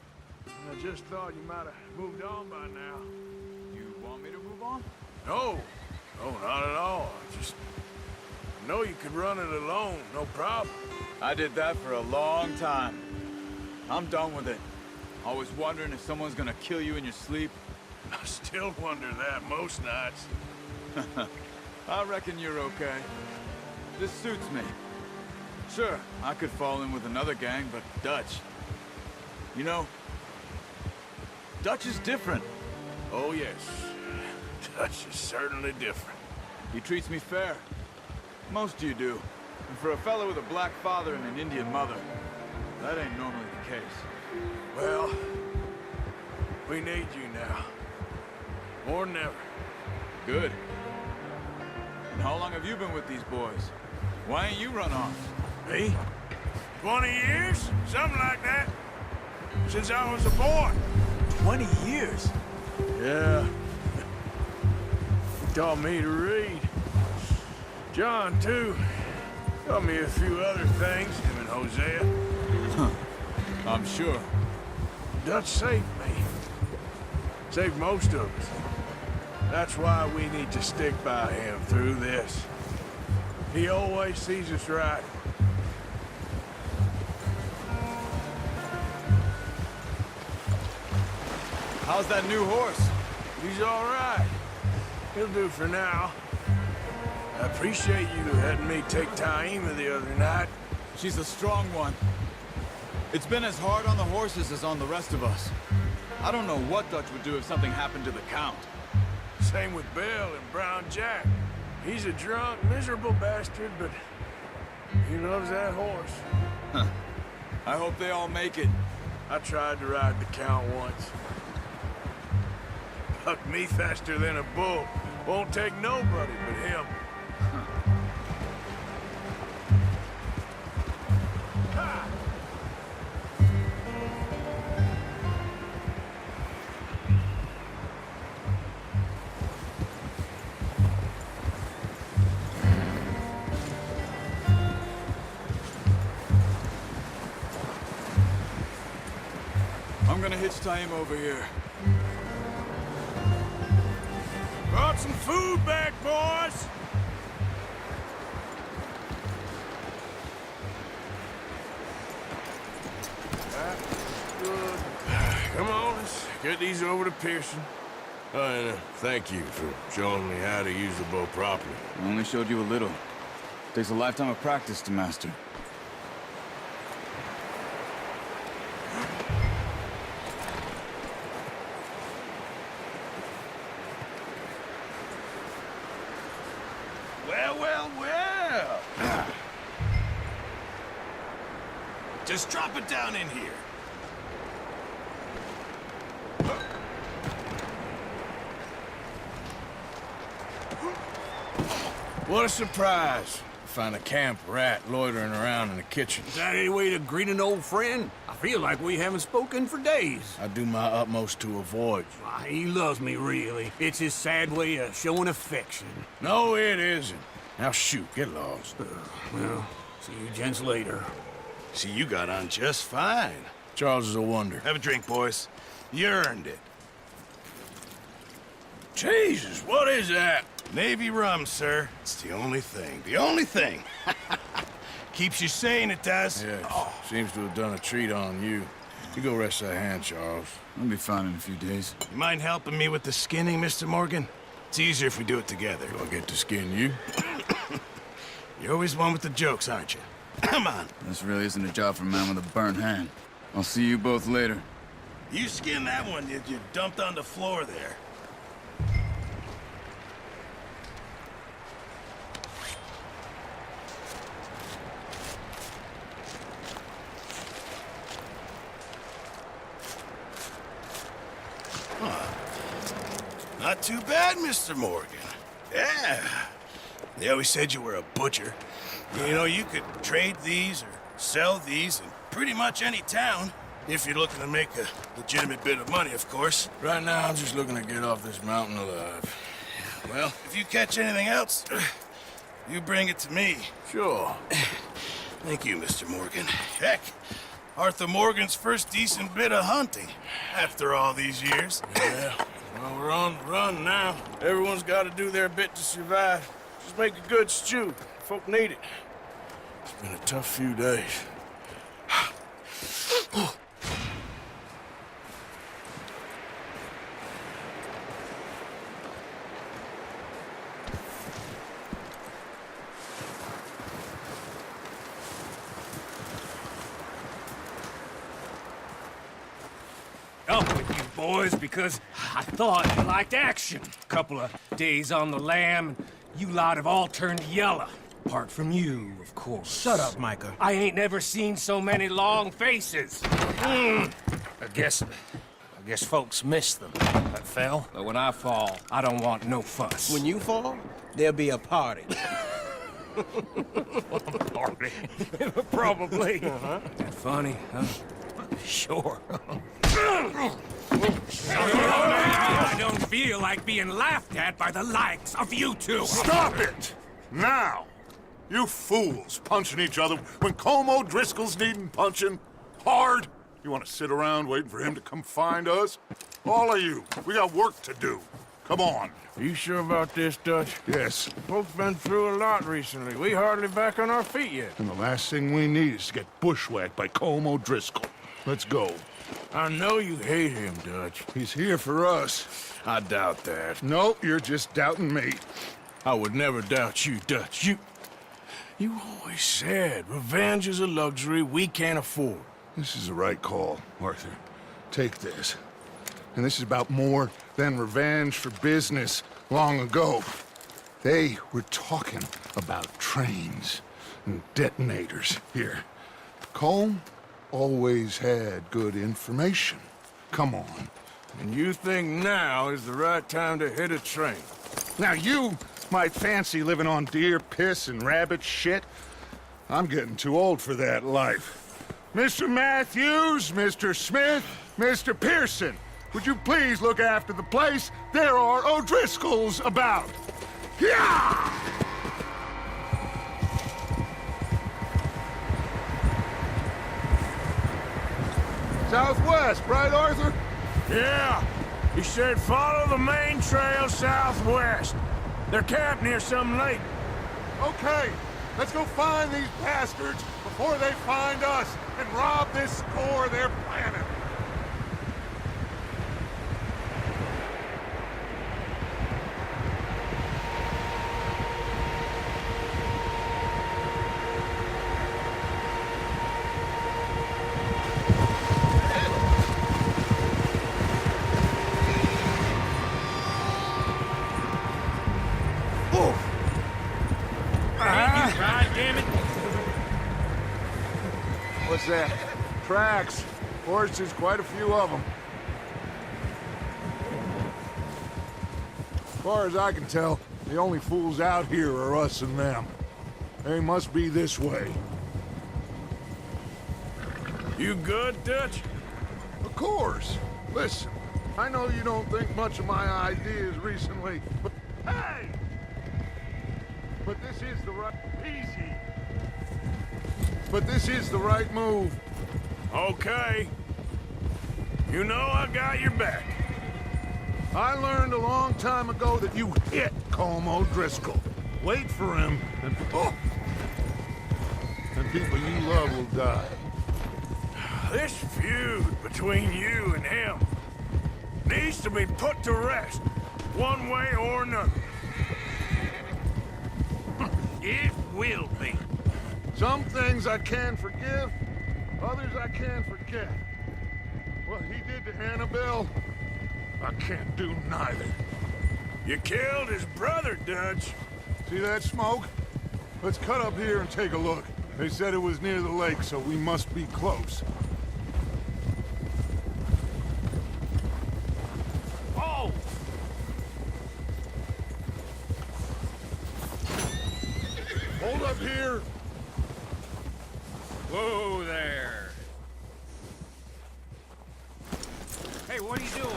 I just thought you might have moved on by now. You want me to move on? No. No, not at all. I know you could run it alone, no problem. I did that for a long time. I'm done with it. Always wondering if someone's gonna kill you in your sleep. I still wonder that most nights. I reckon you're okay. This suits me. Sure, I could fall in with another gang, but Dutch... You know, Dutch is different. Oh, yes. Dutch is certainly different. He treats me fair. Most of you do. And for a fellow with a black father and an Indian mother, that ain't normally the case. Well, we need you now. More than ever. Good. And how long have you been with these boys? Why ain't you run off? Me? 20 years? Something like that. Since I was a boy. 20 years? Yeah. He taught me to read. John, too. Taught me a few other things, him and Hosea. Huh. I'm sure. Dutch saved me. Saved most of us. That's why we need to stick by him through this. He always sees us right. How's that new horse? He's all right. He'll do for now. I appreciate you letting me take Taima the other night. She's a strong one. It's been as hard on the horses as on the rest of us. I don't know what Dutch would do if something happened to the Count. Same with Bill and Brown Jack. He's a drunk, miserable bastard, but he loves that horse. Huh. I hope they all make it. I tried to ride the Count once. Bucked me faster than a bull. Won't take nobody but him. I'm gonna hitch Taima over here. Brought some food back, boys! Good. Come on, let's get these over to Pearson. And thank you for showing me how to use the bow properly. I only showed you a little. Takes a lifetime of practice to master. Well. Just drop it down in here. What a surprise. Find a camp rat loitering around in the kitchen. Is that any way to greet an old friend? I feel like we haven't spoken for days. I do my utmost to avoid you. Why, he loves me, really. It's his sad way of showing affection. No, it isn't. Now shoot, get lost. Well, see you gents later. See, you got on just fine. Charles is a wonder. Have a drink, boys. You earned it. Jesus, what is that? Navy rum, sir. It's the only thing. The only thing. Keeps you sane, it does. Yes. Seems to have done a treat on you. You go rest that hand, Charles. I'll be fine in a few days. You mind helping me with the skinning, Mr. Morgan? It's easier if we do it together. Do I get to skin you? You're always one with the jokes, aren't you? Come on. This really isn't a job for a man with a burnt hand. I'll see you both later. You skin that one you dumped on the floor there. Not too bad, Mr. Morgan. Yeah. They always said you were a butcher. You know, you could trade these or sell these in pretty much any town. If you're looking to make a legitimate bit of money, of course. Right now, I'm just looking to get off this mountain alive. Well, if you catch anything else, you bring it to me. Sure. Thank you, Mr. Morgan. Heck, Arthur Morgan's first decent bit of hunting after all these years. Yeah. Well, we're on the run now. Everyone's got to do their bit to survive. Just make a good stew. Folk need it. It's been a tough few days. boys, because I thought you liked action. Couple of days on the lam, and you lot have all turned yellow. Apart from you, of course. Shut up, Micah. I ain't never seen so many long faces. I guess folks miss them that fell. But when I fall, I don't want no fuss. When you fall, there'll be a party. Party? Probably. That funny, huh? Sure. I don't feel like being laughed at by the likes of you two. Stop it! Now! You fools punching each other when Colm O'Driscoll's needing punching hard. You want to sit around waiting for him to come find us? All of you, we got work to do. Come on. Are you sure about this, Dutch? Yes. Folks been through a lot recently. We hardly back on our feet yet. And the last thing we need is to get bushwhacked by Colm O'Driscoll. Let's go. I know you hate him, Dutch. He's here for us. I doubt that. No, you're just doubting me. I would never doubt you, Dutch. You always said revenge is a luxury we can't afford. This is the right call, Arthur. Take this. And this is about more than revenge for business long ago. They were talking about trains and detonators here. Colm always had good information. Come on. And you think now is the right time to hit a train? Now you might fancy living on deer piss and rabbit shit. I'm getting too old for that life. Mr. Matthews, Mr. Smith, Mr. Pearson, would you please look after the place? There are O'Driscolls about. Yeah! Southwest, right, Arthur? Yeah. He said follow the main trail southwest. They're camped near some lake. Okay, let's go find these bastards before they find us and rob this core they're planning. What's that? Tracks. Horses, quite a few of them. As far as I can tell, the only fools out here are us and them. They must be this way. You good, Dutch? Of course. Listen, I know you don't think much of my ideas recently, but hey! But this is the right... Easy. But this is the right move. Okay. You know I got your back. I learned a long time ago that you hit Colm O'Driscoll. Wait for him, and oh! And people you love will die. This feud between you and him needs to be put to rest, one way or another. It will be. Some things I can forgive, others I can forget. What he did to Annabelle, I can't do neither. You killed his brother, Dutch. See that smoke? Let's cut up here and take a look. They said it was near the lake, so we must be close. Oh! Hold up here. Whoa there. Hey, what are you doing?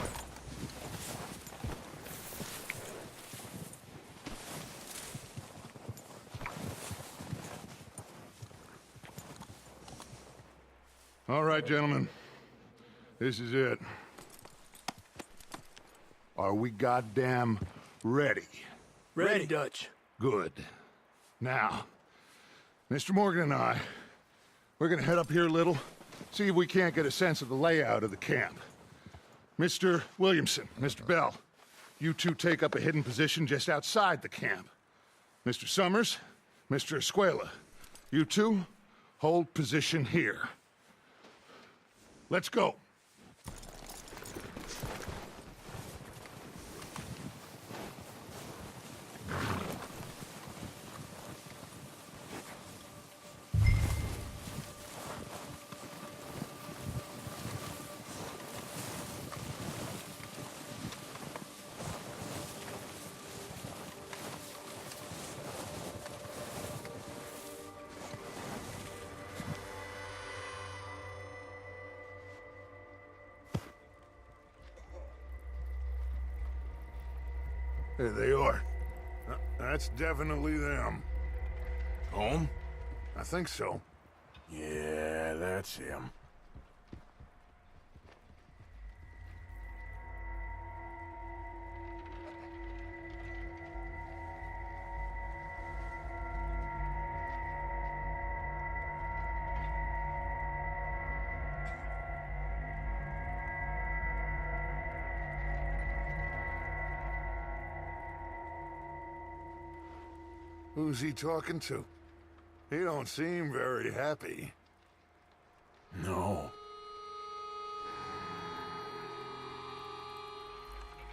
All right, gentlemen. This is it. Are we goddamn ready? Ready, Dutch. Good. Now, Mr. Morgan and I, we're gonna head up here a little, see if we can't get a sense of the layout of the camp. Mr. Williamson, Mr. Bell, you two take up a hidden position just outside the camp. Mr. Summers, Mr. Escuela, you two hold position here. Let's go. There they are. That's definitely them. Home? I think so. Yeah, that's him. Who's he talking to? He don't seem very happy. No.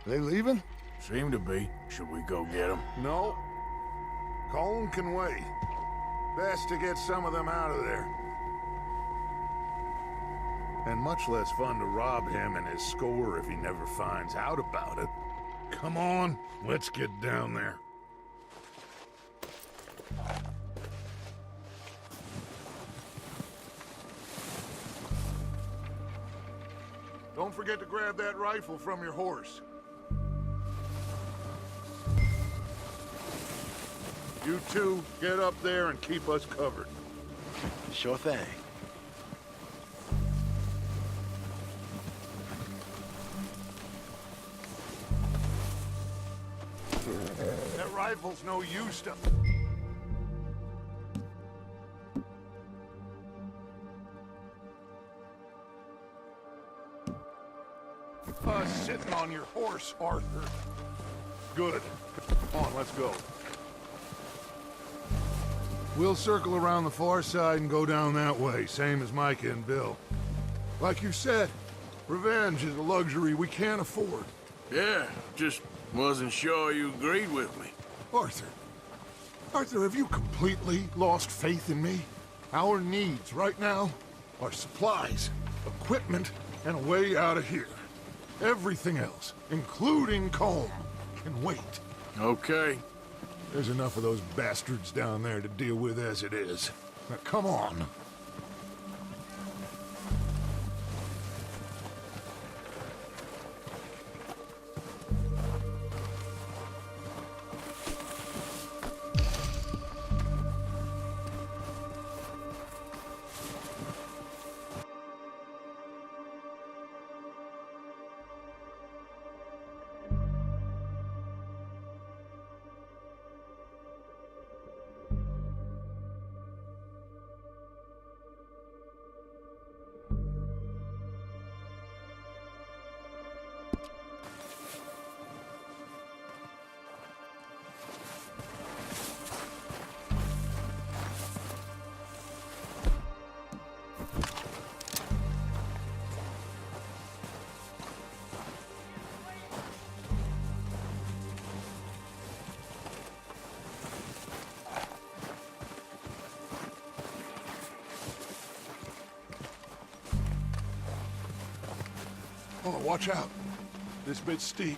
They leaving? Seem to be. Should we go get them? No. Colin can wait. Best to get some of them out of there. And much less fun to rob him and his score if he never finds out about it. Come on, let's get down there. Don't forget to grab that rifle from your horse. You two, get up there and keep us covered. Sure thing. That rifle's no use to... Sitting on your horse, Arthur. Good. Come on, let's go. We'll circle around the far side and go down that way, same as Micah and Bill. Like you said, revenge is a luxury we can't afford. Yeah, just wasn't sure you agreed with me. Arthur, have you completely lost faith in me? Our needs right now are supplies, equipment, and a way out of here. Everything else, including Colm, can wait. Okay. There's enough of those bastards down there to deal with as it is. Now, come on. Oh, watch out. This bit's steep.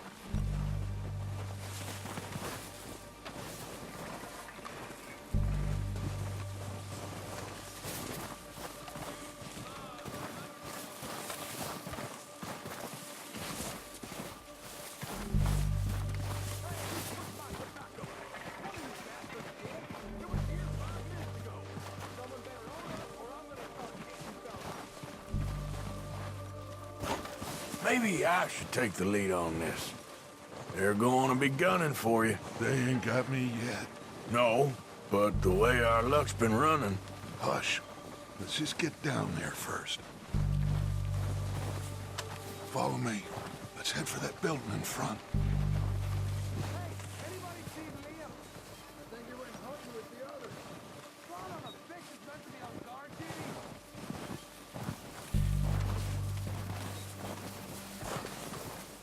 Maybe I should take the lead on this. They're going to be gunning for you. They ain't got me yet. No, but the way our luck's been running... Hush. Let's just get down there first. Follow me. Let's head for that building in front.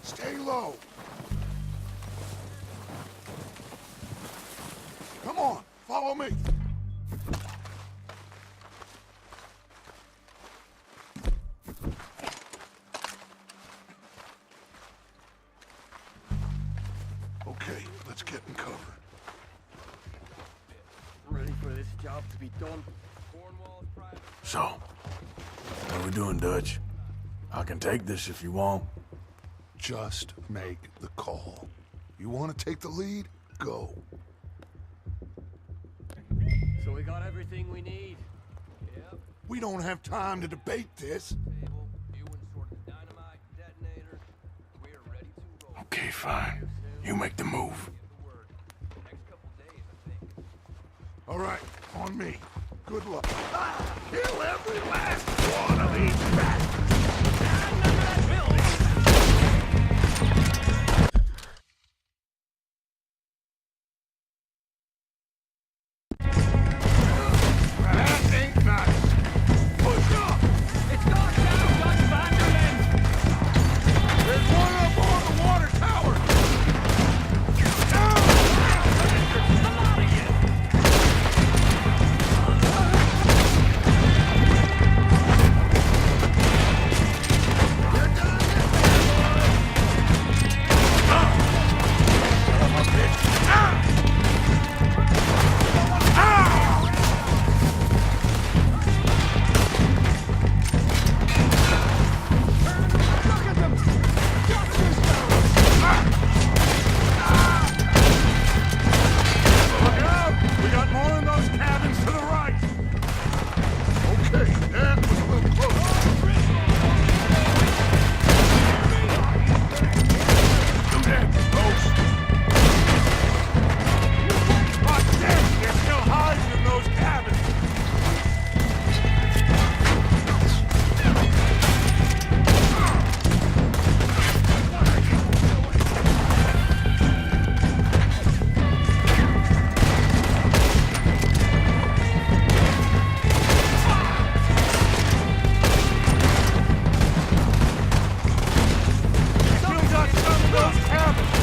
Stay low. Come on, follow me. Okay, let's get in cover. Ready for this job to be done. So, what are we doing, Dutch? I can take this if you want. Just make the call. You want to take the lead? Go. So we got everything we need. Yep. We don't have time to debate this. Table, Ewan sorted the dynamite, detonator. We're ready to roll. Okay, fine. You make the move. Next couple days, I think. All right, on me. Good luck. Kill every last one of these bastards! That ain't nice. Push up! It's gone down, Dutch Vanderland! There's one up on the water tower! Come on again! Look out! We got more in those cabins to the right! Okay, that was a little close. Do that, folks! Watch them! They're still hiding in those cabins! Still got some of those cabins!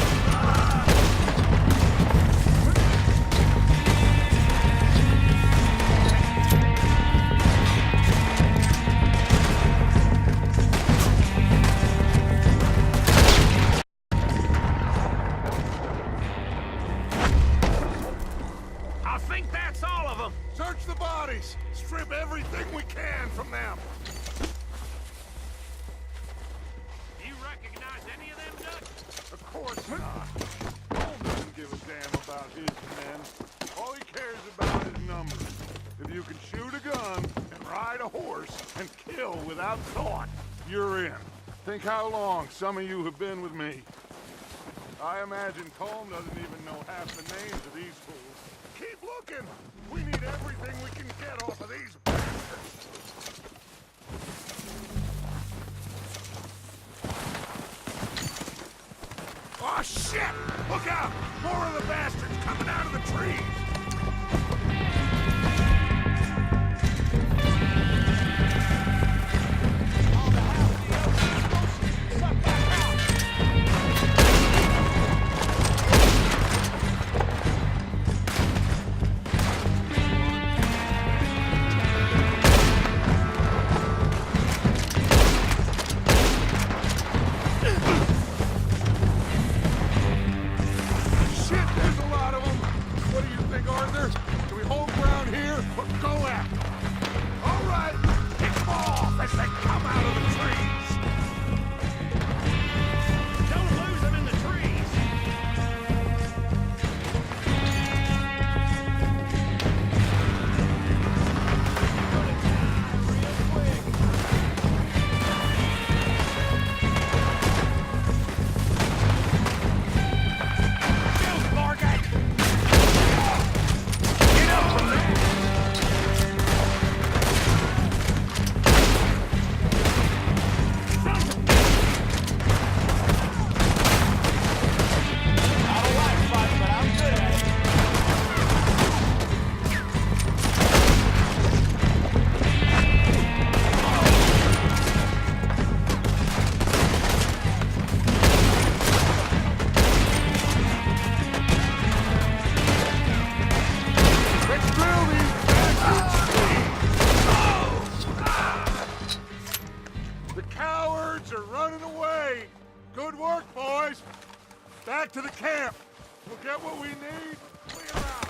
I think that's all of them. Search the bodies! Strip everything we can from them! You recognize any of them, Dutch? Of course not. Cole doesn't give a damn about his men. All he cares about is numbers. If you can shoot a gun and ride a horse and kill without thought, you're in. Think how long some of you have been with me. I imagine Colm doesn't even know half the names of these fools. Keep looking! We need everything we can get off of these bastards! Oh, shit! Look out! More of the bastards coming out of the trees! Shit, there's a lot of them! What do you think, Arthur? Do we hold ground here or go after them? All right, pick them off as they come out of the trees! Don't lose them in the trees. Let's drill these bastards! The cowards are running away! Good work, boys! Back to the camp! We'll get what we need, clear out!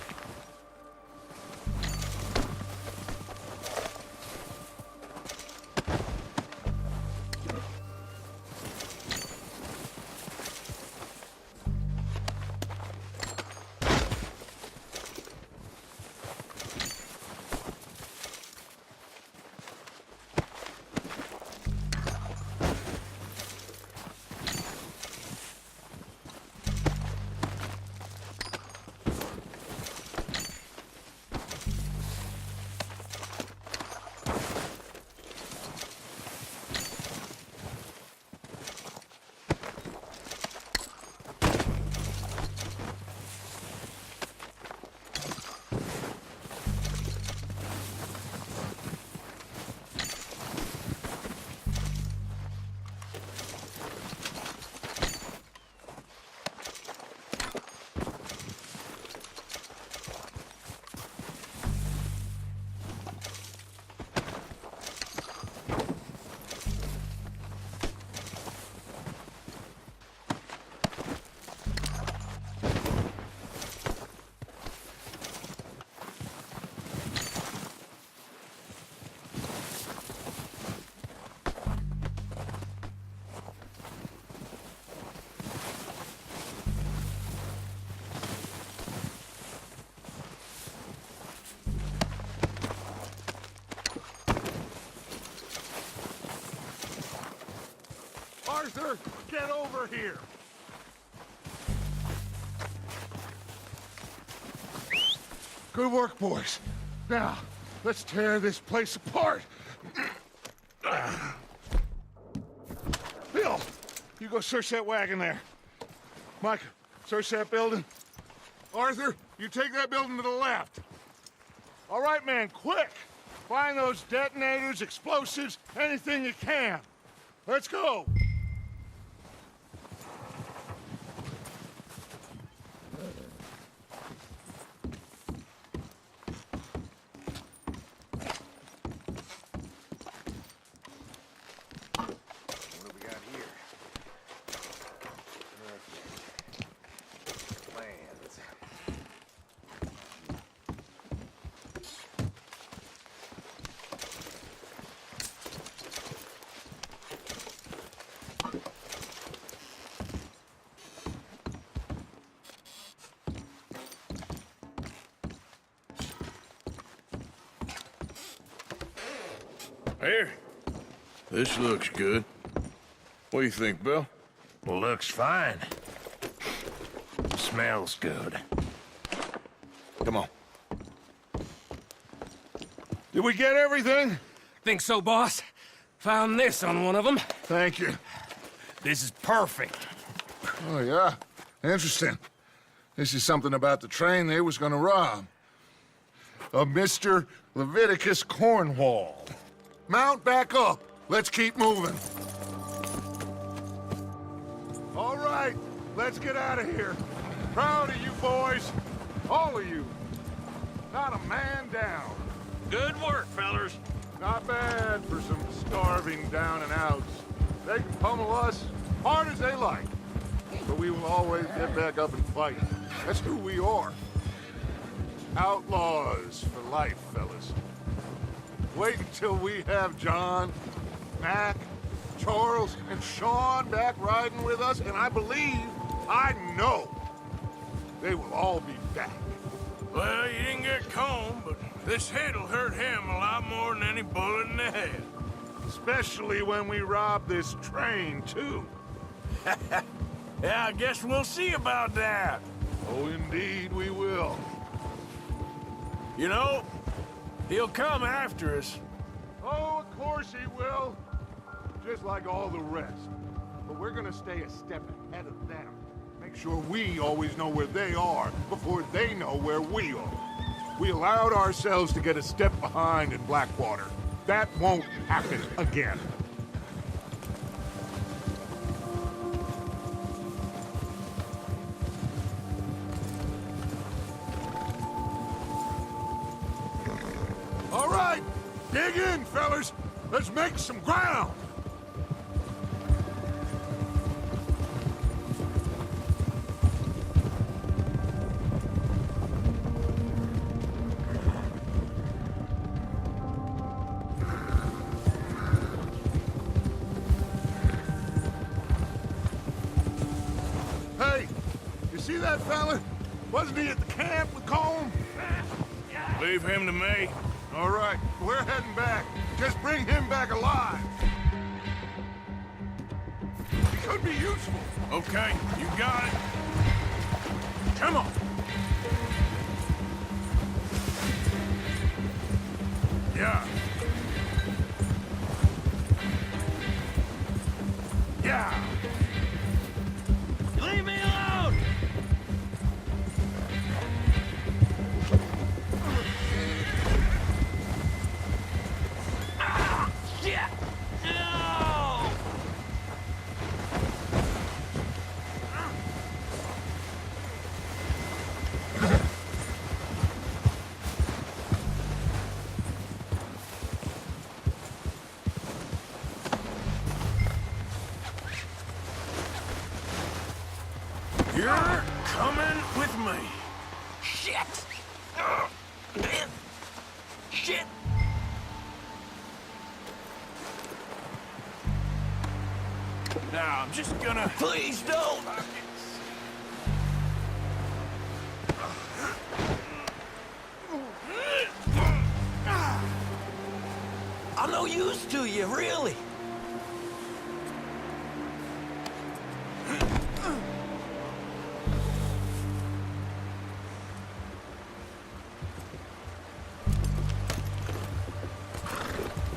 Arthur, get over here! Good work, boys. Now, let's tear this place apart. Bill, you go search that wagon there. Mike, search that building. Arthur, you take that building to the left. All right, man, quick! Find those detonators, explosives, anything you can. Let's go! Here. This looks good. What do you think, Bill? Looks fine. Smells good. Come on. Did we get everything? Think so, boss. Found this on one of them. Thank you. This is perfect. Oh, yeah? Interesting. This is something about the train they was gonna rob. Of Mr. Leviticus Cornwall. Mount back up. Let's keep moving. All right, let's get out of here. Proud of you boys. All of you. Not a man down. Good work, fellers. Not bad for some starving down and outs. They can pummel us hard as they like. But we will always get back up and fight. That's who we are. Outlaws for life, fellas. Wait until we have John, Mac, Charles, and Sean back riding with us, and I know, they will all be back. Well, you didn't get Combe, but this hit'll hurt him a lot more than any bullet in the head. Especially when we rob this train, too. Yeah, I guess we'll see about that. Oh, indeed we will. You know, he'll come after us. Oh, of course he will. Just like all the rest. But we're gonna stay a step ahead of them. Make sure we always know where they are before they know where we are. We allowed ourselves to get a step behind in Blackwater. That won't happen again. All right, dig in, fellas. Let's make some ground. Hey, you see that fella? Wasn't he at the camp with Combe? Leave him to me. All right, we're heading back. Just bring him back alive. He could be useful. Okay, you got it. Come on. Yeah. Yeah. Leave me alone! Shit! No! You're coming with me. Shit! Shit! Now, I'm just gonna... Please don't! I'm no use to you, really.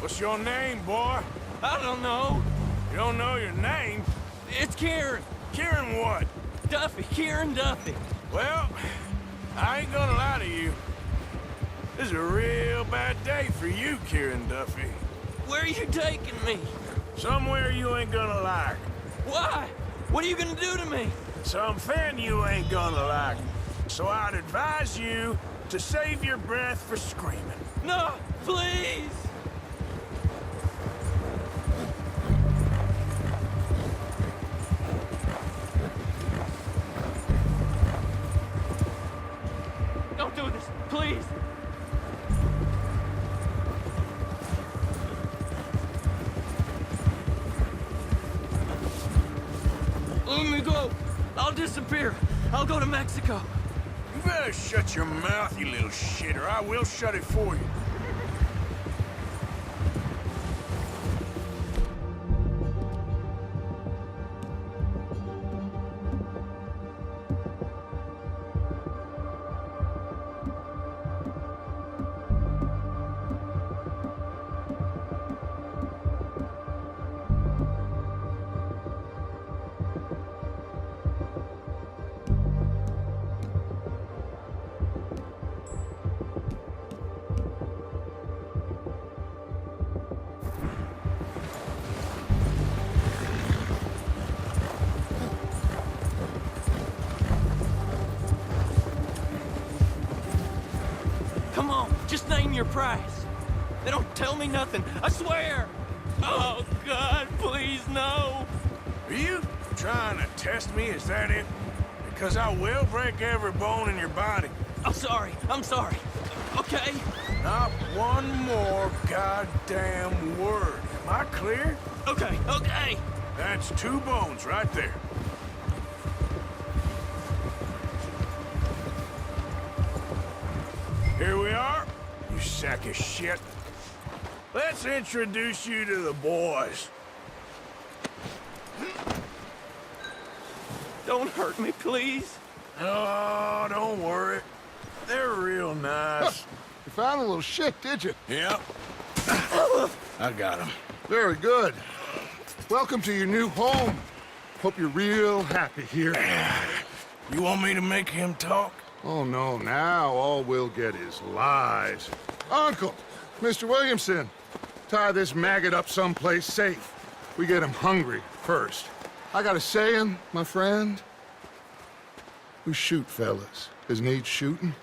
What's your name, boy? I don't know. You don't know your name? It's Kieran. Kieran what? Duffy. Kieran Duffy. Well, I ain't gonna lie to you. This is a real bad day for you, Kieran Duffy. Where are you taking me? Somewhere you ain't gonna like. Why? What are you gonna do to me? Something you ain't gonna like. So I'd advise you to save your breath for screaming. No, please! Don't do this, please! Let me go. I'll disappear. I'll go to Mexico. You better shut your mouth, you little shit, or I will shut it for you. Come on, just name your price. They don't tell me nothing, I swear. Oh, God, please, no. Are you trying to test me? Is that it? Because I will break every bone in your body. I'm sorry. Okay? Not one more goddamn word. Am I clear? Okay. That's 2 bones right there. Here we are, you sack of shit. Let's introduce you to the boys. Don't hurt me, please. Oh, don't worry. They're real nice. You found a little shit, did you? Yep. I got him. Very good. Welcome to your new home. Hope you're real happy here. You want me to make him talk? Oh, no, now all we'll get is lies. Uncle, Mr. Williamson, tie this maggot up someplace safe. We get him hungry first. I got a saying, my friend. We shoot fellas as need shooting,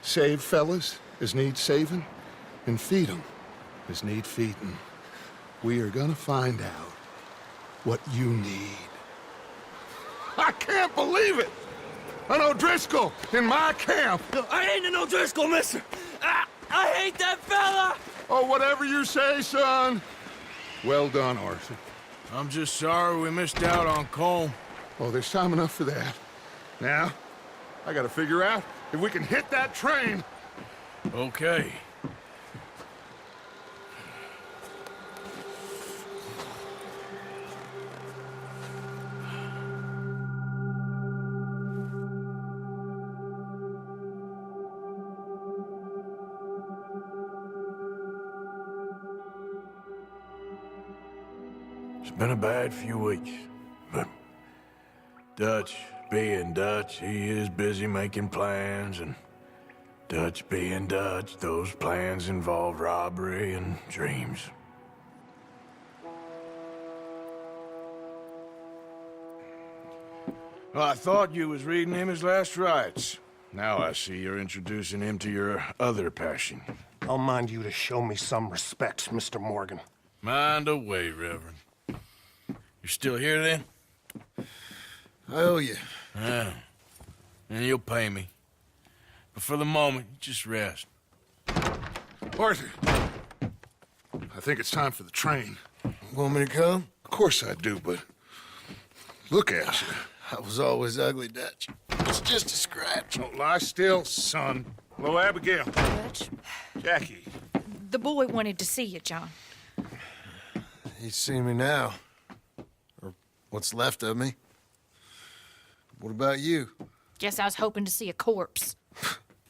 save fellas as need saving, and feed 'em as need feeding. We are gonna find out what you need. I can't believe it! An O'Driscoll in my camp! No, I ain't an O'Driscoll, mister! I hate that fella! Oh, whatever you say, son. Well done, Arthur. I'm just sorry we missed out on Colm. Oh, there's time enough for that. Now, I gotta figure out if we can hit that train. Okay. It's been a bad few weeks, but Dutch being Dutch, he is busy making plans, and Dutch being Dutch, those plans involve robbery and dreams. Well, I thought you was reading him his last rites. Now I see you're introducing him to your other passion. I'll mind you to show me some respect, Mr. Morgan. Mind away, Reverend. You still here, then? I owe you. Yeah. And you'll pay me. But for the moment, just rest. Arthur, I think it's time for the train. Want me to come? Of course I do, but look at you. I was always ugly, Dutch. It's just a scratch. Don't lie still, son. Hello, Abigail. Dutch, Jackie. the boy wanted to see you, John. He's seen me now. Or what's left of me. What about you? Guess I was hoping to see a corpse.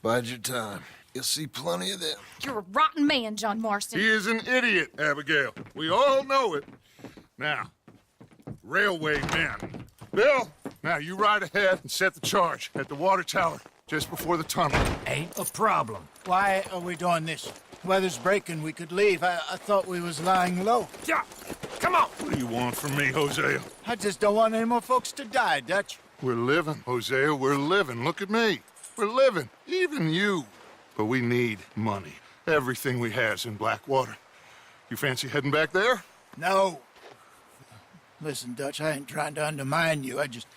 Bide your time. You'll see plenty of them. You're a rotten man, John Marston. He is an idiot, Abigail. We all know it. Now, railway men. Bill, now you ride ahead and set the charge at the water tower just before the tunnel. Ain't a problem. Why are we doing this? Weather's breaking, we could leave. I thought we was lying low. Yeah, come on. What do you want from me, Hosea? I just don't want any more folks to die, Dutch. We're living, Hosea, we're living. Look at me. We're living, even you. But we need money. Everything we has in Blackwater. You fancy heading back there? No. Listen, Dutch, I ain't trying to undermine you. I just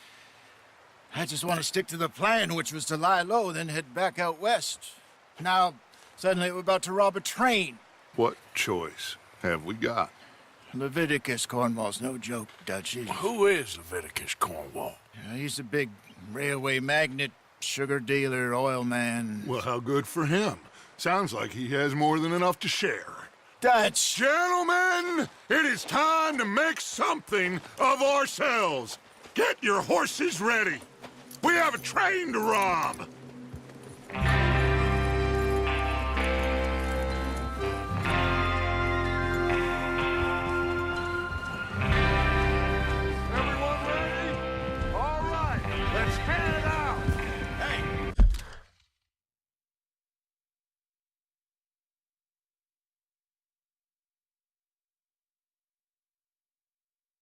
want to stick to the plan, which was to lie low, then head back out west. Now, suddenly we're about to rob a train. What choice have we got? Leviticus Cornwall's no joke, Dutch. Who is Leviticus Cornwall? He's a big railway magnate, sugar dealer, oil man. Well, how good for him. Sounds like he has more than enough to share. Dutch! Gentlemen, it is time to make something of ourselves. Get your horses ready. We have a train to rob.